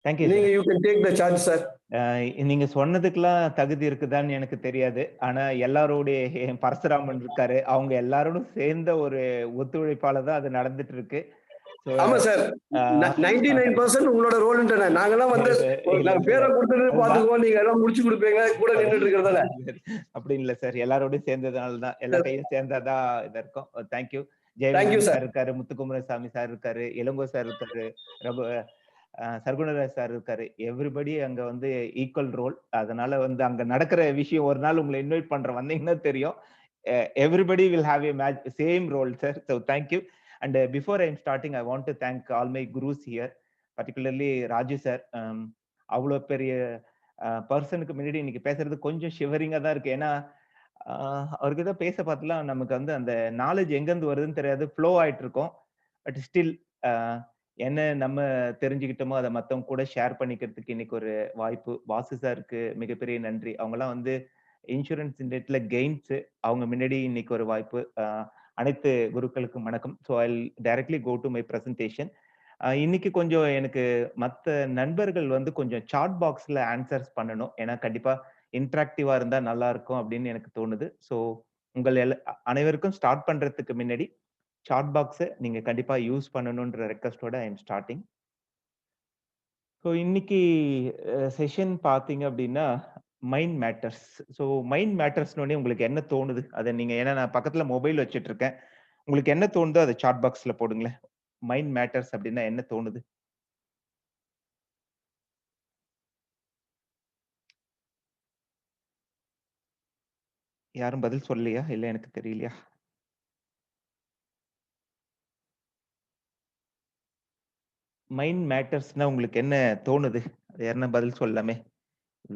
Thank you நீங்க sir. You can take the charge sir. நீங்க சொன்னதுக்கெல்லாம் தகுதி இருக்குதான்னு எனக்கு தெரியாது. ஆனா எல்லாருடைய பரசுராமன் இருக்காரு. அவங்க எல்லாரோடும் சேர்ந்த ஒரு ஒத்துழைப்பால தான் அது நடந்துட்டு இருக்கு. ஸோ ஆமா சார். அ 99% உங்களோட ரோல்ன்றேன். நாங்கலாம் வந்து இல்ல நாங்க இல்ல பேர சார். குடுத்துட்டு அதுதான். பாத்துக்குவோம். நீங்க எல்லாம் முடிச்சு குடுப்பீங்க. கூட நின்னுட்டு இருக்கிறதால. அப்படி இல்ல சார். எல்லாரோடையும் சேர்ந்ததுனால தான். எல்லா சார், கையும் சேர்ந்தா தான் இதா இருக்கும். Thank you. Jayavel thank you sir sir. இருக்காரு, முத்துக்குமரசாமி சார் இருக்காரு, இளங்கோ சார் இருக்காரு, ரகு சர்குணராஜ் சார் இருக்காரு. எவ்ரிபடி அங்க வந்து ஈக்குவல் ரோல். அதனால வந்து அங்க நடக்கிற விஷயம் ஒரு நாள் உங்கள இன்வைட் பண்றேன். வந்தீங்கன்னா தெரியும். Everybody will have a same role sir. So thank you. And before I'm starting, I want to thank all my gurus here, particularly Raju sir. அவ்வளோ பெரிய பர்சனுக்கு முன்னாடி இன்னைக்கு பேசுறது கொஞ்சம் ஷிவரிங்கா தான் இருக்கு. ஏன்னா, அவர்கிட்ட பேச பார்த்துலாம் நமக்கு வந்து அந்த நாலேட்ஜ் எங்கேருந்து வருதுன்னு தெரியாது. ஃப்ளோ ஆயிட்டு இருக்கும். பட் ஸ்டில் அ என்ன நம்ம தெரிஞ்சுக்கிட்டோமோ, அத மத்தவங்க கூட ஷேர் பண்ணிக்கிறதுக்கு இன்னைக்கு ஒரு வாய்ப்பு. வாசு சாருக்கு மிகப்பெரிய நன்றி. அவங்கலாம் வந்து இன்சூரன்ஸ் இண்டஸ்ட்ரியில கெயின்ஸு. அவங்க முன்னாடி இன்னைக்கு ஒரு வாய்ப்பு. அனைத்து குருக்களுக்கும் வணக்கம். So I will directly go to my presentation. இன்னைக்கு கொஞ்சம் எனக்கு மத்த நண்பர்கள் வந்து கொஞ்சம் சாட் பாக்ஸ்ல ஆன்சர்ஸ் பண்ணணும். ஏன்னா கண்டிப்பா இன்டராக்டிவா இருந்தா நல்லா இருக்கும் அப்படின்னு எனக்கு தோணுது. ஸோ உங்கள் அனைவருக்கும் ஸ்டார்ட் பண்றதுக்கு முன்னாடி சாட் பாக்ஸ நீங்க கண்டிப்பா யூஸ் பண்ணணும்ன்ற ரெக்வெஸ்ட்டோட ஐ அம் ஸ்டார்ட்டிங். ஸோ இன்னைக்கு செஷன் பார்த்தீங்க அப்படின்னா, மைண்ட் மேட்டர்ஸ். ஸோ மைண்ட் மேட்டர்ஸ்னோனே உங்களுக்கு என்ன தோணுது? அத நீங்க ஏன்னா நான் பக்கத்துல மொபைல் வச்சுட்டு இருக்கேன். உங்களுக்கு என்ன தோணுதோ அத சாட் பாக்ஸ்ல போடுங்களேன். மைண்ட் மேட்டர்ஸ் அப்படின்னா என்ன தோணுது? யாரும் பதில் சொல்லலையா? இல்ல எனக்கு தெரியலையா? மைண்ட் மேட்டர்ஸ்னா உங்களுக்கு என்ன தோணுது? அது யாருன்னா பதில் சொல்லலாமே?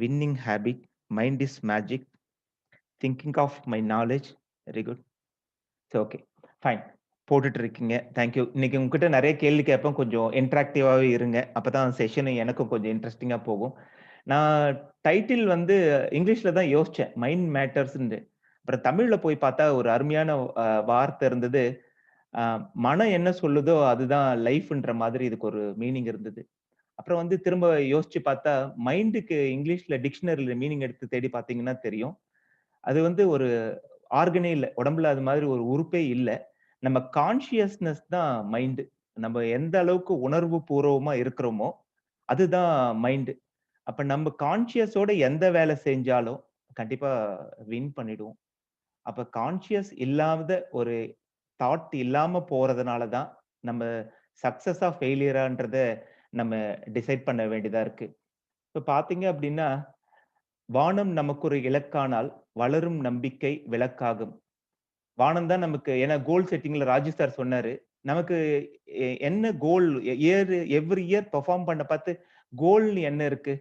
Winning habit, mind is magic, thinking of my knowledge. Very good. சரி ஓகே. ஃபைன். போட்டுட்டு இருக்கீங்க. Thank you. இன்னைக்கு உங்ககிட்ட நெறைய கேள்வி கேட்பேன். கொஞ்சம் இன்டராக்டிவாவே இருங்க. அப்பதான் செஷன் எனக்கும் கொஞ்சம் இன்ட்ரஸ்டிங்கா போகும். நான் டைட்டில் வந்து இங்கிலீஷ்ல தான் யோசிச்சேன். மைண்ட் மேட்டர்ஸ்ன்னு. அப்புறம் தமிழ்ல போய் பார்த்தா ஒரு அருமையான வார்த்தை இருந்தது. அ மனம் என்ன சொல்லுதோ அதுதான் லைஃப்ன்ற மாதிரி இதுக்கு ஒரு மீனிங் இருந்தது. அப்புறம் வந்து திரும்ப யோசிச்சு பார்த்தா, மைண்டுக்கு இங்கிலீஷ்ல டிக்ஷனரில மீனிங் எடுத்து தேடி பார்த்தீங்கன்னா தெரியும். அது வந்து ஒரு ஆர்கனே இல்ல. உடம்புல அது மாதிரி ஒரு உறுப்பே இல்ல. நம்ம கான்ஷியஸ்னஸ் தான் மைண்டு. நம்ம எந்த அளவுக்கு உணர்வு பூர்வமா இருக்கிறோமோ, அதுதான் மைண்டு. அப்ப நம்ம கான்ஷியஸோட எந்த வேலை செஞ்சாலும் கண்டிப்பா வின் பண்ணிடுவோம். அப்ப கான்ஷியஸ் இல்லாத ஒரு தாட் இல்லாம போறதுனால தான் நம்ம சக்சஸா ஃபெயிலியரான்றத நம்ம டிசைட் பண்ண வேண்டியதா இருக்கு. இப்ப பார்த்தீங்க அப்படின்னா, "வானம் நமக்கு ஒரு இலக்கானால் வளரும் நம்பிக்கை விளக்காகும்." வானம் தான் நமக்கு ஏன்னா கோல் செட்டிங்ல ராஜு சார் சொன்னாரு. நமக்கு என்ன கோல் எவ்ரி இயர் பெர்ஃபார்ம் பண்ண பார்த்து கோல்ன்னு என்ன இருக்கு?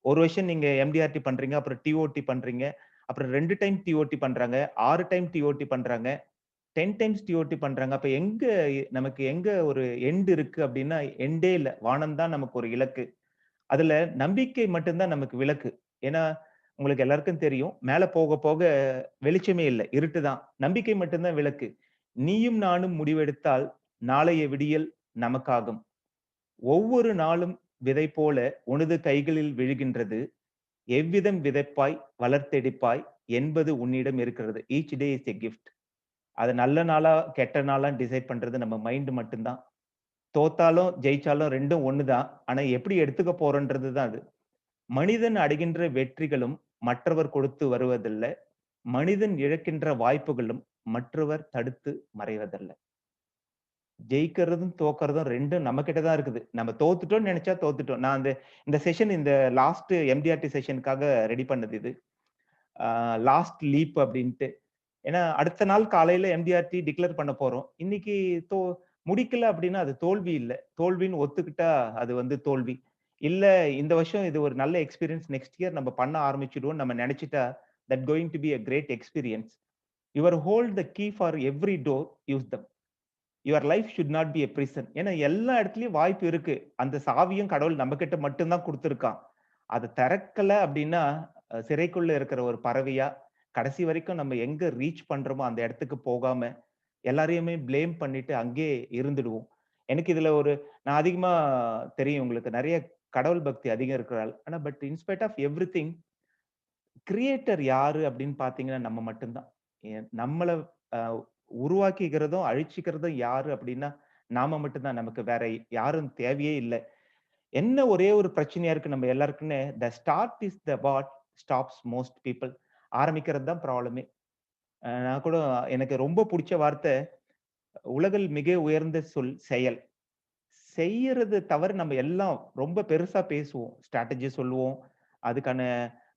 ஒரு வருஷம் நீங்க எம்டிஆர்டி பண்றீங்க. அப்புறம் டிஓடி பண்றீங்க. அப்புறம் 2 டைம் டிஓடி பண்றாங்க. 6 டைம் டிஓடி பண்றாங்க. 10 டைம்ஸ் டிஓடி பண்றாங்க. அப்ப நமக்கு எங்க ஒரு எண்ட் இருக்கு அப்டின்னா, எண்டே இல்ல. வானம் தான் நமக்கு ஒரு இலக்கு. அதுல நம்பிக்கை மட்டும் தான் நமக்கு விலக்கு. ஏன்னா, உங்களுக்கு எல்லாருக்கும் தெரியும். மேல போக போக வெளிச்சமே இல்ல. இருட்டு தான். நம்பிக்கை மட்டும் தான் விளக்கு. "நீயும் நானும் முடிவெடுத்தால் நாளைய விடியல் நமக்காகும். ஒவ்வொரு நாளும் விதை போல உனது கைகளில் விழுகின்றது. எவ்விதம் விதைப்பாய், வளர்த்தெடுப்பாய் என்பது உன்னிடம் இருக்கிறது. Each day is a gift." அது நல்ல நாளா, கெட்ட நாளான்னு டிசைட் பண்றது நம்ம மைண்ட் மட்டும் தான். தோத்தாலும், ஜெயிச்சாலும் 2ம் ஒண்ணு தான். ஆனா எப்படி எடுத்துக்க போறோம்ன்றது தான் அது. மனிதன் அடைகின்ற வெற்றிகளும் மற்றவர் கொடுத்து வருவதல்ல. மனிதன் இழக்கின்ற வாய்ப்புகளும் மற்றவர் தடுத்து மறைவதல்ல. ஜெயிக்கிறதும், தோக்கிறதும் 2ம் நம்மகிட்ட தான் இருக்குது. நம்ம தோத்துட்டோம்னு நெனச்சா தோத்துட்டோம். நான் இந்த செஷன் இந்த லாஸ்ட் எம்டிஆர்டி செஷனுக்காக ரெடி பண்ணது இது. லாஸ்ட் லீப் அப்டின்ட்டு. ஏன்னா, அடுத்த நாள் காலையில எம்டிஆர்டி டிக்ளேர் பண்ண போறோம். இன்னைக்கு தோ முடிக்கல அப்டின்னா அது தோல்வி இல்ல. தோல்வின்னு ஒத்துக்கிட்டா அது வந்து தோல்வி. இல்ல இந்த வருஷம் இது ஒரு நல்ல எக்ஸ்பீரியன்ஸ் நெக்ஸ்ட் இயர் நம்ம பண்ண ஆரம்பிச்சுடுவோம்னு நம்ம நெனச்சுட்டா, that going to be a great experience. Your hold the key for every door, use them. Your life should not be a prison. ஏன்னா எல்லா இடத்துலயும் வாய்ப்பு இருக்கு. அந்த சாவியும் கடவுள் நம்மகிட்ட மட்டும் தான் குடுத்திருக்கான். அத திறக்கல அப்டின்னா, சிறைக்குள்ள இருக்கிற ஒரு பறவையா, கடைசி வரைக்கும் நம்ம எங்க ரீச் பண்றோமோ அந்த இடத்துக்கு போகாம, எல்லாரையுமே பிளேம் பண்ணிட்டு அங்கேயே இருந்துடுவோம். எனக்கு இதுல நான் அதிகமா தெரியும் உங்களுக்கு நெறைய கடவுள் பக்தி அதிகம் இருக்கிறாள். ஆனா but in spite of everything creator யாரு அப்படின்னு பார்த்தீங்கன்னா நம்ம மட்டும்தான். நம்மள அ உருவாக்கிக்கிறதும், அழிச்சுக்கிறதும் யாரு அப்படின்னா நாம மட்டும்தான். நமக்கு வேற யாரும் தேவையே இல்ல. என்ன ஒரே ஒரு பிரச்சனையா இருக்கு நம்ம எல்லாருக்குமே, the start is the what stops most people. ஆரம்பிக்கிறது தான் ப்ராப்ளமே. நான் கூட எனக்கு ரொம்ப புடிச்ச வார்த்தை, உலகில் மிக உயர்ந்த சொல் செயல். செய்யறது தவிர நம்ம எல்லாம் ரொம்ப பெருசா பேசுவோம். ஸ்ட்ராட்டஜி சொல்லுவோம். அதுக்கான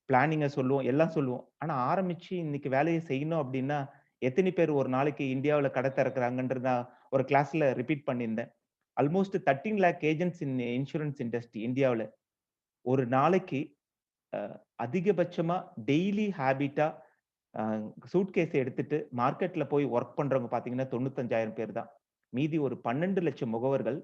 பிளானிங்க சொல்லுவோம். எல்லாம் சொல்லுவோம். ஆனா ஆரம்பிச்சு இன்னைக்கு வேலைய செய்யணும் அப்டின்னா, எத்தனை பேர் ஒரு நாளைக்கு இந்தியாவுல கடை திறக்கிறாங்கன்றத நான் ஒரு கிளாஸ்ல ரிப்பீட் பண்ணியிருந்தேன். Almost 13 lakh agents in insurance industry இந்தியாவுல. ஒரு நாளைக்கு அ அதிகபட்சமா டெய்லி ஹேபிட்டா அ சூட்கேஸ எடுத்துட்டு மார்க்கெட்ல போய் வொர்க் பண்றவங்க பார்த்தீங்கன்னா 95,000 பேர் தான். மீதி ஒரு 12,00,000 முகவர்கள்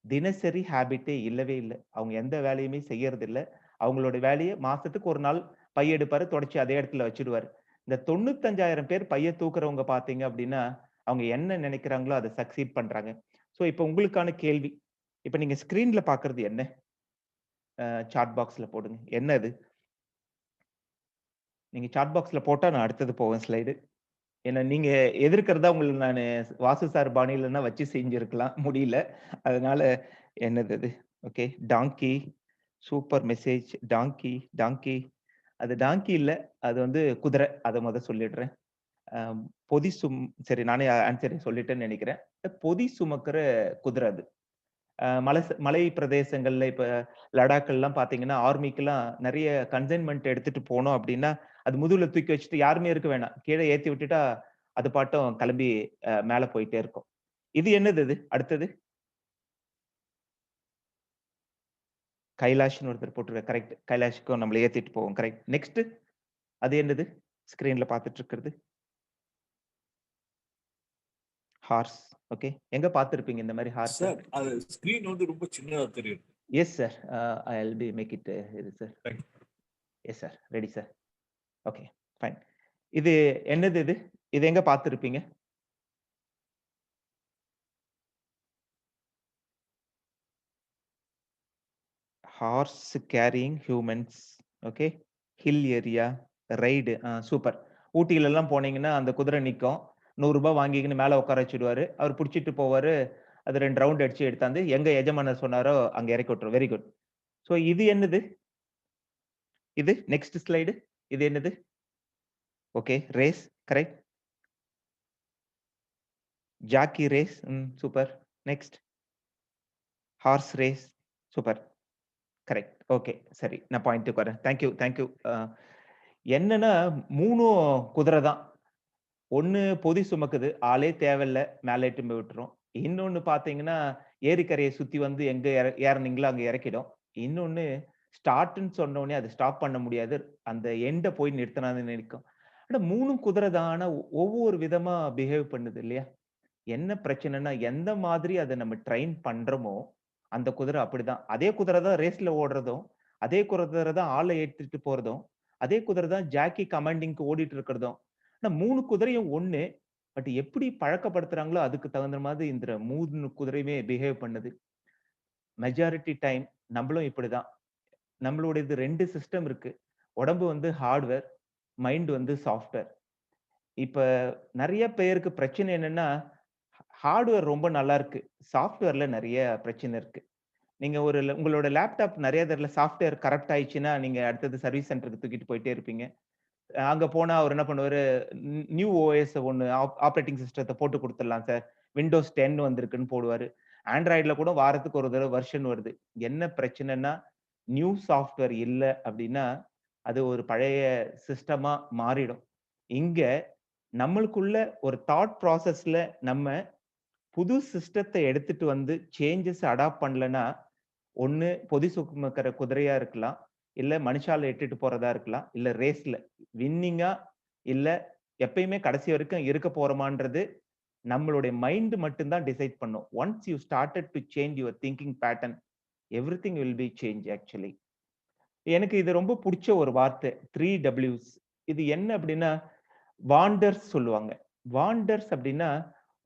தினசரி ஹேபிட்டே இல்லவே இல்ல. அவங்க எந்த வேலையுமே செய்யறதில்ல. அவங்களோட வேலைய மாசத்துக்கு ஒரு நாள் பை எடுப்பாரு, தொடச்சு அதே இடத்துல வச்சுடுவாரு. இந்த 95,000 பேர் பைய தூக்குறவங்க பார்த்தீங்க அப்டின்னா, அவங்க என்ன நெனைக்கிறாங்களோ அத சக்சீட் பண்றாங்க. சோ இப்ப உங்களுக்கான கேள்வி. இப்ப நீங்க ஸ்கிரீன்ல பார்க்கறது என்ன? சாட் பாக்ஸ்ல போடுங்க. என்ன அது? நீங்க சாட் பாக்ஸ்ல போட்டா நான் அடுத்தது போவேன் ஸ்லைடு. ஏன்னா நீங்க எதிர்க்கிறதா உங்களுக்கு நானு வாசு சார் பாணியிலன்னா வச்சு செஞ்சிருக்கலாம். முடியல. அதனால என்னது அது? Okay. Donkey, super message. Donkey, donkey. அது டாங்கி இல்ல. அது வந்து குதிரை. அத மொத சொல்லிடுறேன். அ பொதி சும் சரி நானே ஆன்ஸரே சொல்லிட்டேன்னு நெனைக்கிறேன். பொதி சுமக்கிற குதிரை அது. மலை பிரதேசங்கள்ல இப்ப லடாக்லாம் பார்த்தீங்கன்னா, ஆர்மிக்குலாம் நெறைய கன்சைன்மென்ட் எடுத்துட்டு போனோம் அப்டின்னா, அது முதுகுல தூக்கி வச்சுட்டு யாருமே இருக்க வேணாம். கீழ ஏத்தி விட்டுட்டா, அது பாட்டும் கிளம்பி மேல போயிட்டே இருக்கும். இது என்னது இது? அடுத்தது கைலாஷ்ன்னு ஒருத்தர் போட்டிருக்காரு. கரெக்ட். கைலாஷ்க்கும் நம்மள ஏத்திட்டு போகும். கரெக்ட். நெக்ஸ்ட் அது என்னது? ஸ்கிரீன்ல பார்த்துட்டு இருக்கிறது. ஹார்ஸ். ஓகே. எங்க பார்த்திருப்பீங்க இந்த மாரி ஹார்ஸ? சார் அது ஸ்கிரீன் வந்து ரொம்ப சின்னதா தெரியும். Yes sir. I will make it இது sir. Thank yes sir. Ready sir. Okay. Fine. இது என்னது இது? இது எங்க பார்த்திருப்பீங்க? Horse carrying humans. Okay. Hill area, ride. Super. ஊட்டிலலாம் போனீங்கன்னா, அந்த குதிரை நிக்கும். ரூ. 100 வாங்கிக்கின்னு மேல உட்கார வச்சுடுவாரு. அவரு புடிச்சிட்டு போவாரு. அது 2 ரவுண்ட் அடிச்சு எடுத்தாந்து, எங்க எஜமானர் சொன்னாரோ அங்க இறக்கி விட்டுரும். Very good. சோ இது என்னது? இது நெக்ஸ்ட் ஸ்லைடு. இது என்னது? Okay. Race. Correct. Jackie race. Super. Next. Hours race. Super. Correct. Okay. சரி. நான் பாயிண்ட்க்கு வரேன். Thank you, thank you. என்னன்னா 3ம் குதிரை தான். ஒண்ணு பொதி சுமக்குது. ஆளே தேவையில்ல. மேல இட்டுன்னு போய் விட்டுரும். இன்னொன்னு பார்த்தீங்கன்னா, ஏரிக்கரைய சுத்தி வந்து எங்க ஏறுனீங்களோ அங்க இறக்கிடும். இன்னொன்னு ஸ்டார்ட்ன்னு சொன்ன உடனே அத ஸ்டாப் பண்ண முடியாது. அந்த எண்ட போய் நிறுத்தினாது நிக்கும். ஆனா 3ம் குதிரை தான். ஆனா ஒவ்வொரு விதமா பிஹேவ் பண்ணுது இல்லையா? என்ன பிரச்சனைன்னா, எந்த மாதிரி அத நம்ம ட்ரெயின் பண்றோமோ, அந்த குதிரை அப்படிதான். அதே குதிரை தான் ரேஸ்ல ஓடுறதும், அதே குதிரை தான் ஆள ஏத்திட்டு போறதும், அதே குதிரை தான் ஜாக்கி கமாண்டிங்க்கு ஓடிட்டு இருக்கிறதும். ஆனா 3 குதிரையும் ஒண்ணு. பட் எப்படி பழக்கப்படுத்துறாங்களோ அதுக்கு தகுந்த மாதிரி இந்த 3 குதிரையுமே பிஹேவ் பண்ணுது. மெஜாரிட்டி டைம் நம்மளும் இப்படிதான். நம்மளுடையது 2 சிஸ்டம் இருக்கு. உடம்பு வந்து ஹார்ட்வேர், மைண்ட் வந்து சாஃப்ட்வேர். இப்ப நெறைய பேருக்கு பிரச்சனை என்னன்னா, ஹார்ட்வேர் ரொம்ப நல்லா இருக்கு. சாஃப்ட்வேர்ல நெறைய பிரச்சனை இருக்கு. நீங்க உங்களோட லேப்டாப் நெறைய தடவ சாஃப்ட்வேர் கரப்ட் ஆயிடுச்சுன்னா, நீங்க அடுத்தது சர்வீஸ் சென்டருக்கு தூக்கிட்டு போயிட்டே இருப்பீங்க. அங்க போனா அவரு என்ன பண்ணுவாரு, நியூ ஓஎஸ் ஒண்ணு ஆப்பரேட்டிங் சிஸ்டத்த போட்டு குடுத்துடலாம் சார். விண்டோஸ் 10 வந்திருக்குன்னு போடுவாரு. ஆண்ட்ராய்டுல கூட வாரத்துக்கு ஒரு தடவ வெர்ஷன் வருது. என்ன பிரச்சனைன்னா, நியூ சாஃப்ட்வேர் இல்ல அப்டின்னா, அது ஒரு பழைய சிஸ்டமா மாறிடும். இங்க நம்மளுக்குள்ள ஒரு தாட் ப்ராசஸ்ல நம்ம புது சிஸ்டத்த எடுத்துட்டு வந்து சேஞ்சஸ் அடாப்ட் பண்ணலன்னா, ஒண்ணு பொதி சுமக்கிற குதிரையா இருக்கலாம். இல்ல மனுஷால இட்டுட்டு போறதா இருக்கலாம். இல்ல ரேஸ்ல வின்னிங்கா இல்ல எப்பயுமே கடைசி வரைக்கும் இருக்க போறோமான்றது நம்மளுடைய மைண்ட் மட்டும் தான் டிசைட் பண்ணும். Once you started to change your thinking pattern, everything will be change actually. எனக்கு இது ரொம்ப புடிச்ச ஒரு வார்த்தை. 3 டபிள்யூஸ். இது என்ன அப்டின்னா, வாண்டர்ஸ் சொல்லுவாங்க. வாண்டர்ஸ் அப்டின்னா,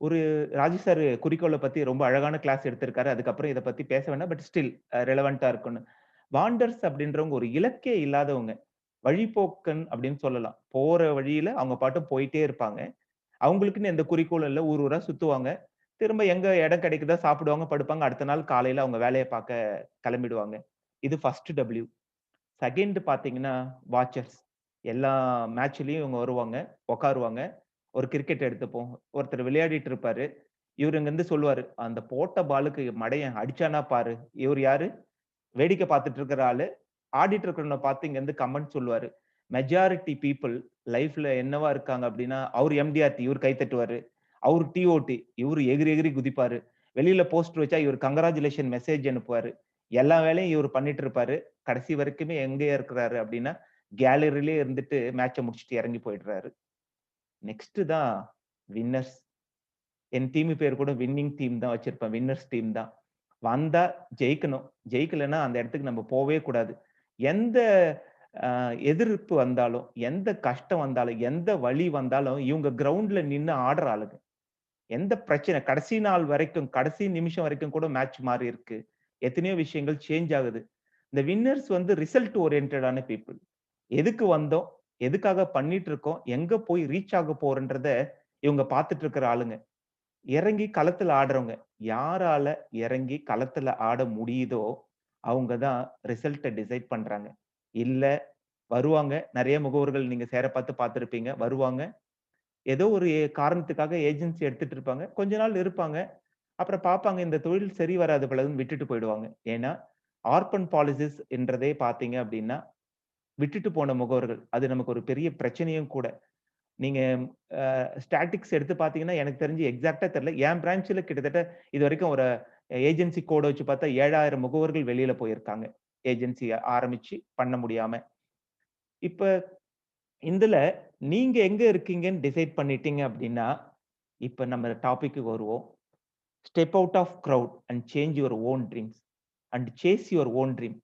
ஒரு ராஜு சார் குறிக்கோள பத்தி ரொம்ப அழகான கிளாஸ் எடுத்திருக்காரு. அதுக்கப்புறம் இத பத்தி பேச வேண்டாம். பட் ஸ்டில் ரெலவென்ட்டா இருக்கும்னு. வாண்டர்ஸ் அப்படின்றவங்க ஒரு இலக்கே இல்லாதவங்க. வழிப்போக்கன் அப்படின்னு சொல்லலாம். போற வழியில அவங்க பாட்டுக்கு போயிட்டே இருப்பாங்க. அவங்களுக்குன்னு எந்த குறிக்கோளும் இல்ல. ஊர் ஊரா சுத்துவாங்க. திரும்ப எங்க இடம் கிடைக்குதோ சாப்பிடுவாங்க, படுப்பாங்க. அடுத்த நாள் காலையில அவங்க வேலைய பார்க்க கிளம்பிடுவாங்க. இது ஃபர்ஸ்ட் டபிள்யூ. செகண்ட் பார்த்தீங்கன்னா, வாட்சர்ஸ். எல்லா மேட்ச்லயும் இவங்க வருவாங்க, உட்காருவாங்க. ஒரு கிரிக்கெட் எடுத்துப்போம். ஒருத்தர் விளையாடிட்டு இருப்பாரு. இவரு இங்கருந்து சொல்லுவாரு, "அந்த போட்ட பாலுக்கு மடையன் அடிச்சானா பாரு." இவரு யாரு? வேடிக்கை பார்த்துட்டு இருக்கிற ஆளு. ஆடிட்டு இருக்கிறவன பார்த்து இங்கருந்து கமெண்ட் சொல்லுவாரு. மெஜாரிட்டி பீப்பிள் லைஃப்ல என்னவா இருக்காங்க அப்படின்னா, அவரு எம்டிஆர்டி இவரு கை தட்டுவாரு. அவரு டிஓடி இவரு எகிறி எகிறி குதிப்பாரு. வெளியில போஸ்டர் வச்சா இவரு கங்கிராச்சுலேஷன் மெசேஜ் அனுப்புவாரு. எல்லா வேலையும் இவரு பண்ணிட்டு இருப்பாரு. கடைசி வரைக்குமே எங்க இருக்கிறாரு அப்படின்னா, கேலரியிலே இருந்துட்டு மேட்ச முடிச்சுட்டு இறங்கி போயிடுறாரு. நெக்ஸ்ட் தான் வின்னர்ஸ். என் டீம் பேர் கூட வின்னிங் டீம் தான் வச்சிருப்பேன். வின்னர்ஸ் டீம் தான். வந்தா ஜெயிக்கணும். ஜெயிக்கலன்னா அந்த இடத்துக்கு நம்ம போவே கூடாது. எந்த அ எதிர்ப்பு வந்தாலும், எந்த கஷ்டம் வந்தாலும், எந்த வலி வந்தாலும் இவங்க கிரவுண்ட்ல நின்னு ஆடுற ஆளுங்க. எந்த பிரச்சனை கடைசி நாள் வரைக்கும், கடைசி நிமிஷம் வரைக்கும் கூட மேட்ச் மாறி இருக்கு. எத்தனையோ விஷயங்கள் சேஞ்ச் ஆகுது. இந்த வின்னர்ஸ் வந்து ரிசல்ட் ஓரியன்டடான பீப்பிள். எதுக்கு வந்தோம்? எதுக்காக பண்ணிட்டு இருக்கோம்? எங்க போய் ரீச் ஆக போறோன்றத இவங்க பார்த்துட்டு இருக்கிற ஆளுங்க. இறங்கி களத்துல ஆடுறவங்க. யாரால இறங்கி களத்துல ஆட முடியுதோ, அவங்க தான் ரிசல்ட்ட டிசைட் பண்றாங்க. இல்ல வருவாங்க. நெறைய முகவர்கள் நீங்க சேர பார்த்து பார்த்திருப்பீங்க. வருவாங்க. ஏதோ ஒரு காரணத்துக்காக ஏஜென்சி எடுத்துட்டு இருப்பாங்க. கொஞ்ச நாள் இருப்பாங்க. அப்புறம் பார்ப்பாங்க இந்த தொழில் சரி வராது போலன்னு விட்டுட்டு போயிடுவாங்க. ஏன்னா, ஆர்பன் பாலிசிஸ் என்றதே பார்த்தீங்க அப்டின்னா, விட்டுட்டு போன முகவர்கள். அது நமக்கு ஒரு பெரிய பிரச்சனையும் கூட. நீங்க ஸ்டாட்டிக்ஸ் எடுத்து பார்த்தீங்கன்னா, எனக்கு தெரிஞ்சு எக்ஸாக்ட்டா தெரியல. என் பிரான்ச்ல கிட்டத்தட்ட இதுவரைக்கும் ஒரு ஏஜென்சி கோட வச்சு பார்த்தா 7,000 முகவர்கள் வெளியில போயிருக்காங்க. ஏஜென்சி ஆரம்பிச்சு பண்ண முடியாம. இப்ப இதுல நீங்க எங்க இருக்கீங்கன்னு டிசைட் பண்ணிட்டீங்க அப்டின்னா, இப்ப நம்ம டாபிக்கு வருவோம். Step out of crowd and change your own dreams and chase your own dream.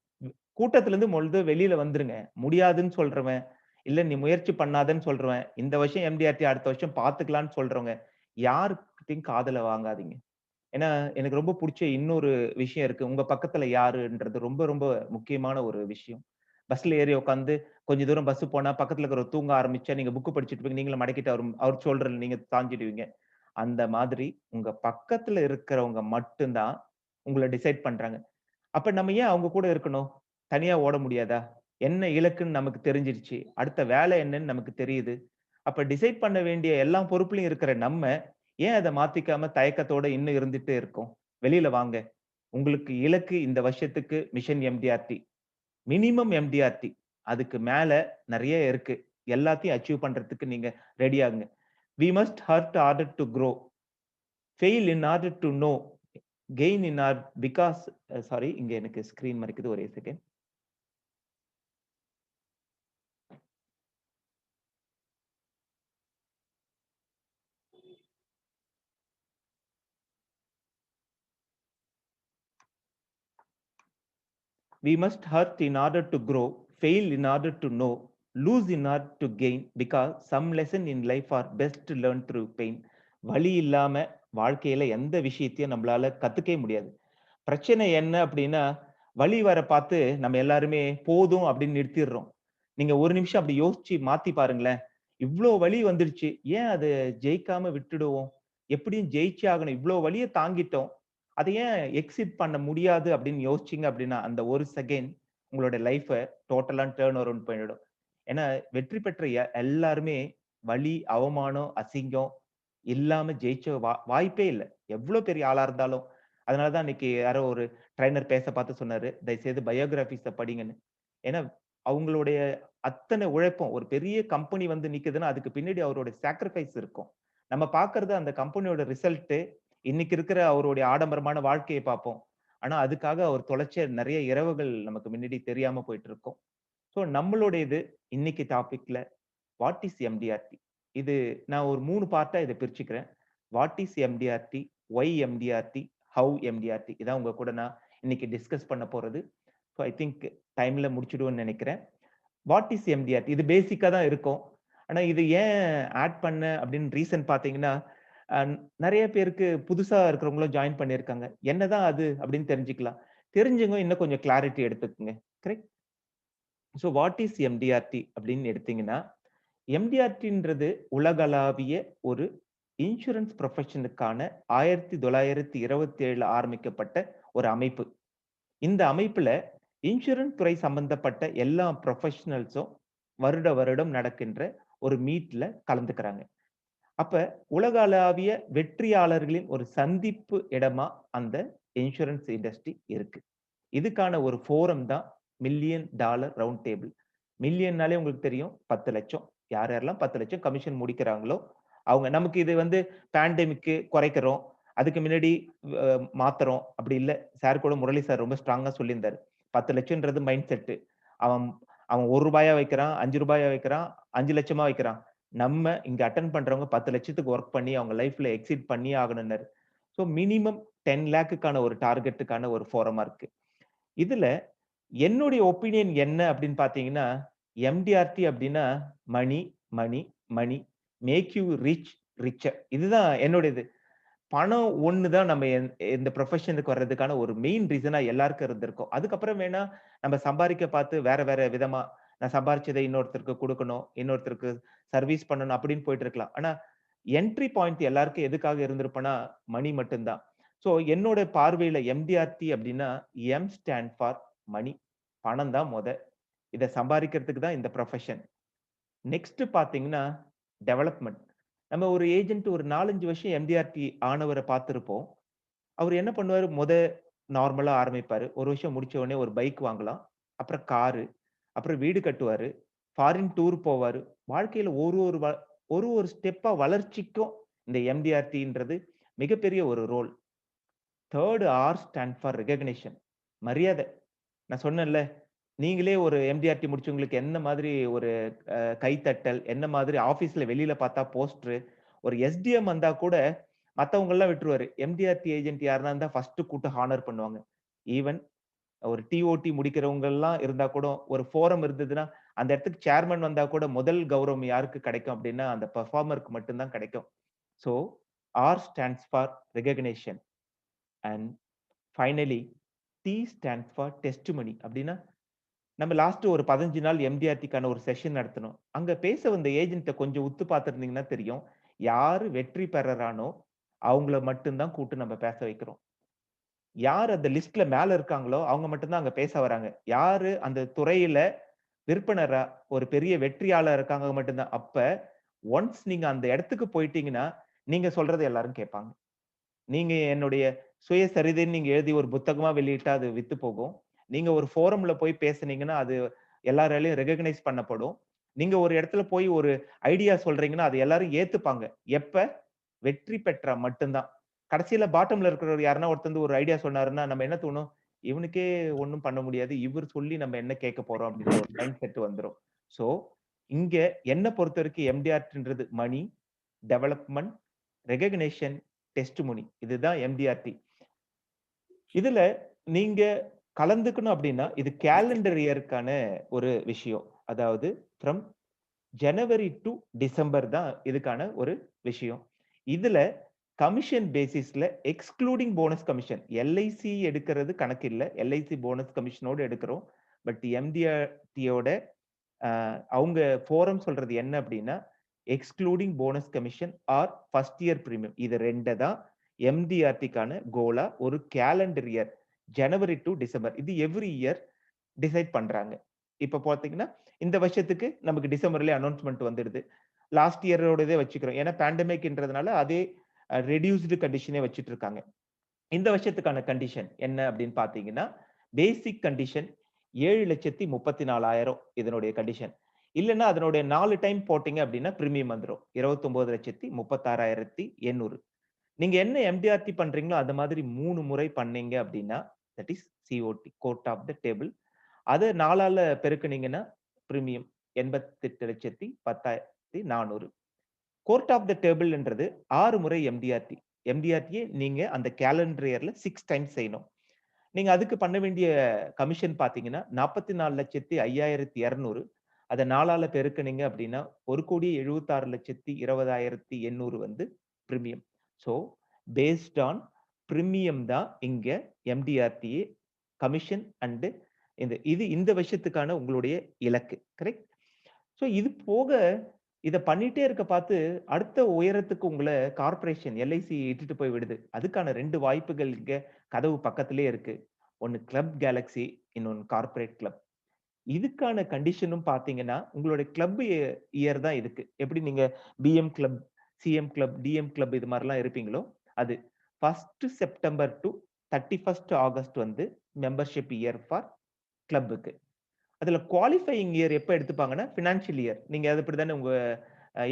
கூட்டத்துல இருந்து மொத வெளியில வந்துருங்க. முடியாதுன்னு சொல்றவன், இல்ல நீ முயற்சி பண்ணாதன்னு சொல்றவன், இந்த வருஷம் எம்டிஆர்டி அடுத்த வருஷம் பார்த்துக்கலான்னு சொல்றவங்க, யார்கிட்டயும் காதுல வாங்காதீங்க. ஏன்னா, எனக்கு ரொம்ப புடிச்ச இன்னொரு விஷயம் இருக்கு. உங்க பக்கத்துல யாருன்றது ரொம்ப ரொம்ப முக்கியமான ஒரு விஷயம். பஸ்ல ஏறி உட்கார்ந்து கொஞ்ச தூரம் பஸ் போனா பக்கத்துல இருக்கிறவர் தூங்க ஆரம்பிச்சா, நீங்க புக் படிச்சுட்டு இருப்பீங்க. நீங்களும் மடக்கிட்டு அவர் சொல்றதுல நீங்க சாஞ்சிடுவீங்க. அந்த மாதிரி உங்க பக்கத்துல இருக்கிறவங்க மட்டும் தான் உங்கள டிசைட் பண்றாங்க. அப்ப நம்ம ஏன் அவங்க கூட இருக்கணும்? தனியா ஓட முடியாதா? என்ன இலக்குன்னு நமக்கு தெரிஞ்சிருச்சு. அடுத்த வேலை என்னன்னு நமக்கு தெரியுது. அப்ப டிசைட் பண்ண வேண்டிய எல்லா பொறுப்புலயும் இருக்கிற நம்ம, ஏன் அத மாத்திக்காம தயக்கத்தோட இன்னும் இருந்துட்டே இருக்கோம்? வெளியில வாங்க. உங்களுக்கு இலக்கு இந்த வருஷத்துக்கு மிஷன் எம்டிஆர்டி. Minimum MDRT. அதுக்கு மேல நெறைய இருக்கு. எல்லாத்தையும் அச்சீவ் பண்றதுக்கு நீங்க ரெடி ஆகுங்க. "We must hurt order to grow. Fail in order to know. Gain in our because" sorry இங்க எனக்கு ஸ்கிரீன் மறைக்குது. ஒரே second. We must hurt in order to grow, fail in order to know, lose in order to gain, because some lesson in life are best learned through pain. வலி இல்லாம வாழ்க்கையில எந்த விஷயத்தையும் நம்மளால கத்துக்கவே முடியாது. பிரச்சனை என்ன அப்படின்னா, வலி வர பார்த்து நம்ம எல்லாருமே போதும் அப்படின்னு நிறுத்திடுறோம். நீங்க ஒரு நிமிஷம் அப்படி யோசிச்சு மாத்தி பாருங்களேன். இவ்ளோ வலி வந்துடுச்சு. ஏன் அத ஜெயிக்காம விட்டுடுவோம்? எப்படியும் ஜெயிச்சே ஆகணும். இவ்ளோ வலிய தாங்கிட்டோம். அத ஏன் எக்ஸிட் பண்ண முடியாது அப்படின்னு யோசிச்சீங்க அப்படின்னா, அந்த ஒரு செகண்ட் உங்களோட லைஃப டோட்டலா டர்ன் அரவுண்ட் பண்ணிடும். ஏன்னா, வெற்றி பெற்ற எல்லாருமே வலி, அவமானம், அசிங்கம் இல்லாம ஜெயிச்ச வாய்ப்பே இல்ல. எவ்ளோ பெரிய ஆளா இருந்தாலும். அதனால தான் அன்னைக்கு யாரோ ஒரு ட்ரெய்னர் பேச பார்த்து சொன்னாரு, "தயவுசெய்து பயோகிராபிஸ படிங்கன்னு." ஏன்னா, அவங்களுடைய அத்தன உழைப்பும் ஒரு பெரிய கம்பெனி வந்து நிக்குதுன்னா, அதுக்கு பின்னாடி அவரோட சாக்ரிஃபைஸ் இருக்கும். நம்ம பார்க்கறது அந்த கம்பெனியோட ரிசல்ட் இன்னைக்கு இருக்கிற அவருடைய ஆடம்பரமான வாழ்க்கைய பார்ப்போம். ஆனா, அதுக்காக அவர் தொலைச்ச நெறைய இரவுகள் நமக்கு முன்னாடி தெரியாம போயிட்டு இருக்கும். சோ, நம்மளுடையது இன்னைக்கு டாபிக்ல வாட் இஸ் எம்டிஆர்டி? இது நான் ஒரு 3 பார்ட்டா இத பிரிச்சுக்கிறேன். What is MDRT? Why MDRT? How MDRT? இதான் உங்க கூட நான் இன்னைக்கு டிஸ்கஸ் பண்ண போறது. சோ, ஐ திங்க் டைம்ல முடிச்சிடுவோம்னு நெனைக்கிறேன். What is MDRT? இது பேசிக்கா தான் இருக்கும். ஆனா இது ஏன் ஆட் பண்ணேன் அப்படின்னு ரீசன் பார்த்தீங்கன்னா, அ நெறைய பேருக்கு புதுசா இருக்கிறவங்களும் ஜாயின் பண்ணியிருக்காங்க. என்னதான் அது அப்படின்னு தெரிஞ்சுக்கலாம். தெரிஞ்சவங்க இன்னும் கொஞ்சம் கிளாரிட்டி எடுத்துக்கங்க. Correct. So what is MDRT அப்படின்னு எடுத்தீங்கன்னா, எம்டிஆர்டின்றது உலகளாவிய ஒரு இன்சூரன்ஸ் ப்ரொஃபஷனுக்கான 1927 ஆரம்பிக்கப்பட்ட ஒரு அமைப்பு. இந்த அமைப்புல இன்சூரன்ஸ் துறை சம்பந்தப்பட்ட எல்லா ப்ரொஃபஷனல்ஸும் வருடம் நடக்கின்ற ஒரு மீட்ல கலந்துக்கிறாங்க. அப்ப உலகளாவிய வெற்றியாளர்களின் ஒரு சந்திப்பு இடமா அந்த இன்சூரன்ஸ் இண்டஸ்ட்ரி இருக்கு. இதுக்கான ஒரு ஃபோரம் தான் மில்லியன் டாலர் ரவுண்ட் டேபிள். மில்லியன்னாலே உங்களுக்கு தெரியும் 10 லட்சம். யார் யாரெல்லாம் 10 லட்சம் கமிஷன் முடிக்கிறாங்களோ அவங்க. நமக்கு இது வந்து பேண்டமிக்கு குறைக்கிறோம், அதுக்கு முன்னாடி மாத்துறோம் அப்படி இல்ல. சார் கூட முரளி சார் ரொம்ப ஸ்ட்ராங்கா சொல்லியிருந்தாரு. 10 லட்சம்ன்றது மைண்ட் செட். அவன் அவன் ₹1 வைக்கிறான், ₹5 வைக்கிறான், 5 லட்சமா வைக்கிறான். நம்ம இங்க அட்டெண்ட் பண்றவங்க 10 லட்சத்துக்கு ஒர்க் பண்ணி அவங்க லைஃப்ல எக்ஸீட் பண்ணியே ஆகணும்னாரு. ஸோ மினிமம் 10 லேக்குக்கான ஒரு டார்கெட்டுக்கான ஒரு ஃபோரமா இருக்கு. இதுல என்னுடைய ஒப்பீனியன் என்ன அப்படின்னு பாத்தீங்கன்னா, எம்டிஆர்டி அப்படின்னா money money money make you rich richer. இதுதான் என்னுடையது. பணம் ஒண்ணுதான் நம்ம இந்த ப்ரொஃபஷனுக்கு வர்றதுக்கான ஒரு மெயின் ரீசனா எல்லாருக்கும் இருந்திருக்கும். அதுக்கப்புறம் வேணா நம்ம சம்பாதிக்க பார்த்து வேற வேற விதமா நான் சம்பாரிச்சதை இன்னொருத்தருக்கு கொடுக்கணும், இன்னொருத்தருக்கு சர்வீஸ் பண்ணணும் அப்படின்னு போயிட்டு இருக்கலாம். ஆனா என்ட்ரி பாயிண்ட் எல்லாருக்கும் எதுக்காக இருந்திருப்பேன்னா மணி மட்டும்தான். ஸோ என்னோட பார்வையில எம்டிஆர்டி அப்படின்னா எம் ஸ்டாண்ட் ஃபார் மணி. பணம் தான் இதை சம்பாதிக்கிறதுக்கு தான் இந்த ப்ரொஃபஷன். நெக்ஸ்ட் பாத்தீங்கன்னா டெவலப்மெண்ட். நம்ம ஒரு ஏஜென்ட் ஒரு 4-5 வருஷம் எம்டிஆர்டி ஆனவரை பார்த்திருப்போம். அவர் என்ன பண்ணுவாரு, நார்மலா ஆரம்பிப்பாரு. ஒரு வருஷம் முடிச்ச உடனே ஒரு பைக் வாங்கலாம், அப்புறம் காரு, அப்புறம் வீடு கட்டுவாரு, ஃபாரின் டூர் போவாரு. வாழ்க்கையில ஒரு ஸ்டெப்பா வளர்ச்சிக்கும் இந்த எம்டிஆர்டின்றது மிகப்பெரிய ஒரு role. 3rd R stand for recognition. மரியாதை. நான் சொன்னேன்ல, நீங்களே ஒரு எம்டிஆர்டி முடிச்சவங்களுக்கு என்ன மாதிரி ஒரு கைத்தட்டல், என்ன மாதிரி ஆபீஸ்ல வெளியில பார்த்தா போஸ்டர், ஒரு எஸ்டிஎம் வந்தா கூட மத்தவங்க எல்லாம் விட்டுருவாரு. எம்டிஆர்டி ஏஜென்ட் யாருன்னா இருந்தா ஃபர்ஸ்ட் கூட்டு ஹானர் பண்ணுவாங்க. ஈவன் ஒரு டிஓடி முடிக்கிறவங்க எல்லாம் இருந்தா கூட ஒரு ஃபோரம் இருந்ததுன்னா அந்த இடத்துக்கு சேர்மன் வந்தா கூட முதல் கௌரவம் யாருக்கு கிடைக்கும் அப்படின்னா அந்த பெர்ஃபார்மருக்கு மட்டும்தான் கிடைக்கும். So R stands for recognition and finally T stands for testimony. அப்படின்னா நம்ம லாஸ்ட் ஒரு 15 நாள் எம்டிஆர்டிக்கான ஒரு செஷன் நடத்தணும். அங்க பேச வந்த ஏஜென்ட்ட கொஞ்சம் உத்து பார்த்திருந்தீங்கன்னா தெரியும். யாரு வெற்றி பெறறானோ அவங்கள மட்டும்தான் கூப்பிட்டு நம்ம பேச வைக்கிறோம். யார் அந்த லிஸ்ட்ல மேல இருக்காங்களோ அவங்க மட்டும்தான் அங்க பேச வராங்க. யாரு அந்த துறையில விற்பனரா ஒரு பெரிய வெற்றியாளர் இருக்காங்க மட்டும்தான். அப்ப ஒன்ஸ் நீங்க அந்த இடத்துக்கு போயிட்டீங்கன்னா நீங்க சொல்றதை எல்லாரும் கேட்பாங்க. நீங்க என்னுடைய சுயசரிதைன்னு நீங்க எழுதி ஒரு புத்தகமா வெளியிட்டா அது வித்து போகும். நீங்க ஒரு ஃபோரம்ல போய் பேசுனீங்கன்னா அது எல்லாராலையும் ரெகக்னைஸ் பண்ணப்படும். நீங்க ஒரு இடத்துல போய் ஒரு ஐடியா சொல்றீங்கன்னா அது எல்லாரும் ஏத்துப்பாங்க. எப்ப? வெற்றி பெற்றா மட்டும்தான். கடைசியில பாட்டம்ல இருக்கிறவர் யாருன்னா ஒருத்தர் வந்து ஒரு ஐடியா சொன்னாருன்னா நம்ம என்ன தோணும்? இவனுக்கே ஒண்ணும் பண்ண முடியாது. இவர் சொல்லி நம்ம என்ன கேட்க போறோம் அப்படின்ற ஒரு மைண்ட் செட் வந்துரும். சோ இங்க என்ன பொறுத்தவரைக்கும் எம்டிஆர்டின்றது மணி, டெவலப்மெண்ட், ரெகக்னிஷன், டெஸ்டிமோனி. இதுதான் எம்டிஆர்டி. இதுல நீங்க கலந்துக்கணும் அப்படின்னா இது கேலண்டர் இயருக்கான ஒரு விஷயம். அதாவது ஃப்ரம் ஜனவரி டு டிசம்பர் தான் இதுக்கான ஒரு விஷயம். இதுல கமிஷன் பேசிஸ்ல எக்ஸ்க்ளூடிங் போனஸ் கமிஷன், எல்ஐசி எடுக்கிறது கணக்கு இல்ல. எல்ஐசி போனஸ் கமிஷனோட எடுக்கிறோம். பட் எம்டிஆர்டியோட அவங்க ஃபோரம் சொல்றது என்ன அப்படின்னா excluding bonus commission or first year premium. இது ரெண்டு தான் எம்டிஆர்டிக்கான கோலா ஒரு calendar year January to December. இது எவ்ரி இயர் டிசைட் பண்றாங்க. இப்ப பாத்தீங்கன்னா இந்த வருஷத்துக்கு நமக்கு டிசம்பர்லயே அனௌன்ஸ்மெண்ட் வந்துடுது. லாஸ்ட் இயரோடதே வச்சுக்கிறோம். ஏன்னா பேண்டமிக்ன்றதுனால அதே ரெடியூஸ்டு கண்டிஷனே வச்சுட்டு இருக்காங்க. இந்த வருஷத்துக்கான கண்டிஷன் என்ன அப்படின்னு பாத்தீங்கன்னா பேசிக் கண்டிஷன் 7,34,000 இதனுடைய கண்டிஷன். இல்லைன்னா அதனுடைய 4 டைம் போட்டீங்க அப்படின்னா பிரீமியம் வந்துடும் 29,36,800. நீங்க என்ன எம்டிஆர்டி பண்றீங்களோ அந்த மாதிரி 3 முறை பண்ணீங்க அப்படின்னா that is COT court of the table. அது 4ஆல பெருக்குனீங்கன்னா பிரீமியம் 88,10,400. கோர்ட் ஆஃப் த டேபிள்ன்றது 6 முறை எம்டிஆர்டி. எம்டிஆர்டியே நீங்க அந்த கேலண்டர் இயர்ல 6 டைம்ஸ் செய்யணும். நீங்க அதுக்கு பண்ண வேண்டிய கமிஷன் பாத்தீங்கன்னா 44,05,200. அதை 4ஆல பெருக்குனீங்க அப்படின்னா 1,76,20,800 வந்து premium. So based on premium தான் இங்க எம்டிஆர்டிஏ கமிஷன் அண்ட் இந்த வருஷத்துக்கான உங்களுடைய இலக்கு. கரெக்ட்? ஸோ இது போக இத பண்ணிட்டே இருக்க பார்த்து அடுத்த உயரத்துக்கு உங்கள கார்ப்பரேஷன் எல்ஐசி இட்டுட்டு போய் விடுது. அதுக்கான 2 வாய்ப்புகள் இங்க கதவு பக்கத்திலேயே இருக்கு. ஒண்ணு கிளப் கேலக்ஸி, இன்னொன்னு கார்ப்பரேட் கிளப். இதுக்கான கண்டிஷனும் பார்த்தீங்கன்னா, உங்களுடைய கிளப் இயர் தான் இதுக்கு. எப்படி நீங்க BM club, CM club, DM club இது மாரிலாம் இருப்பீங்களோ, அது 1 செப்டம்பர் டூ 31 ஆகஸ்ட் வந்து மெம்பர்ஷிப் இயர் ஃபார் கிளப்புக்கு. அதுல குவாலிஃபையிங் இயர் எப்ப எடுத்துப்பாங்கன்னா, பினான்சியல் இயர். நீங்க அது இப்படித்தானே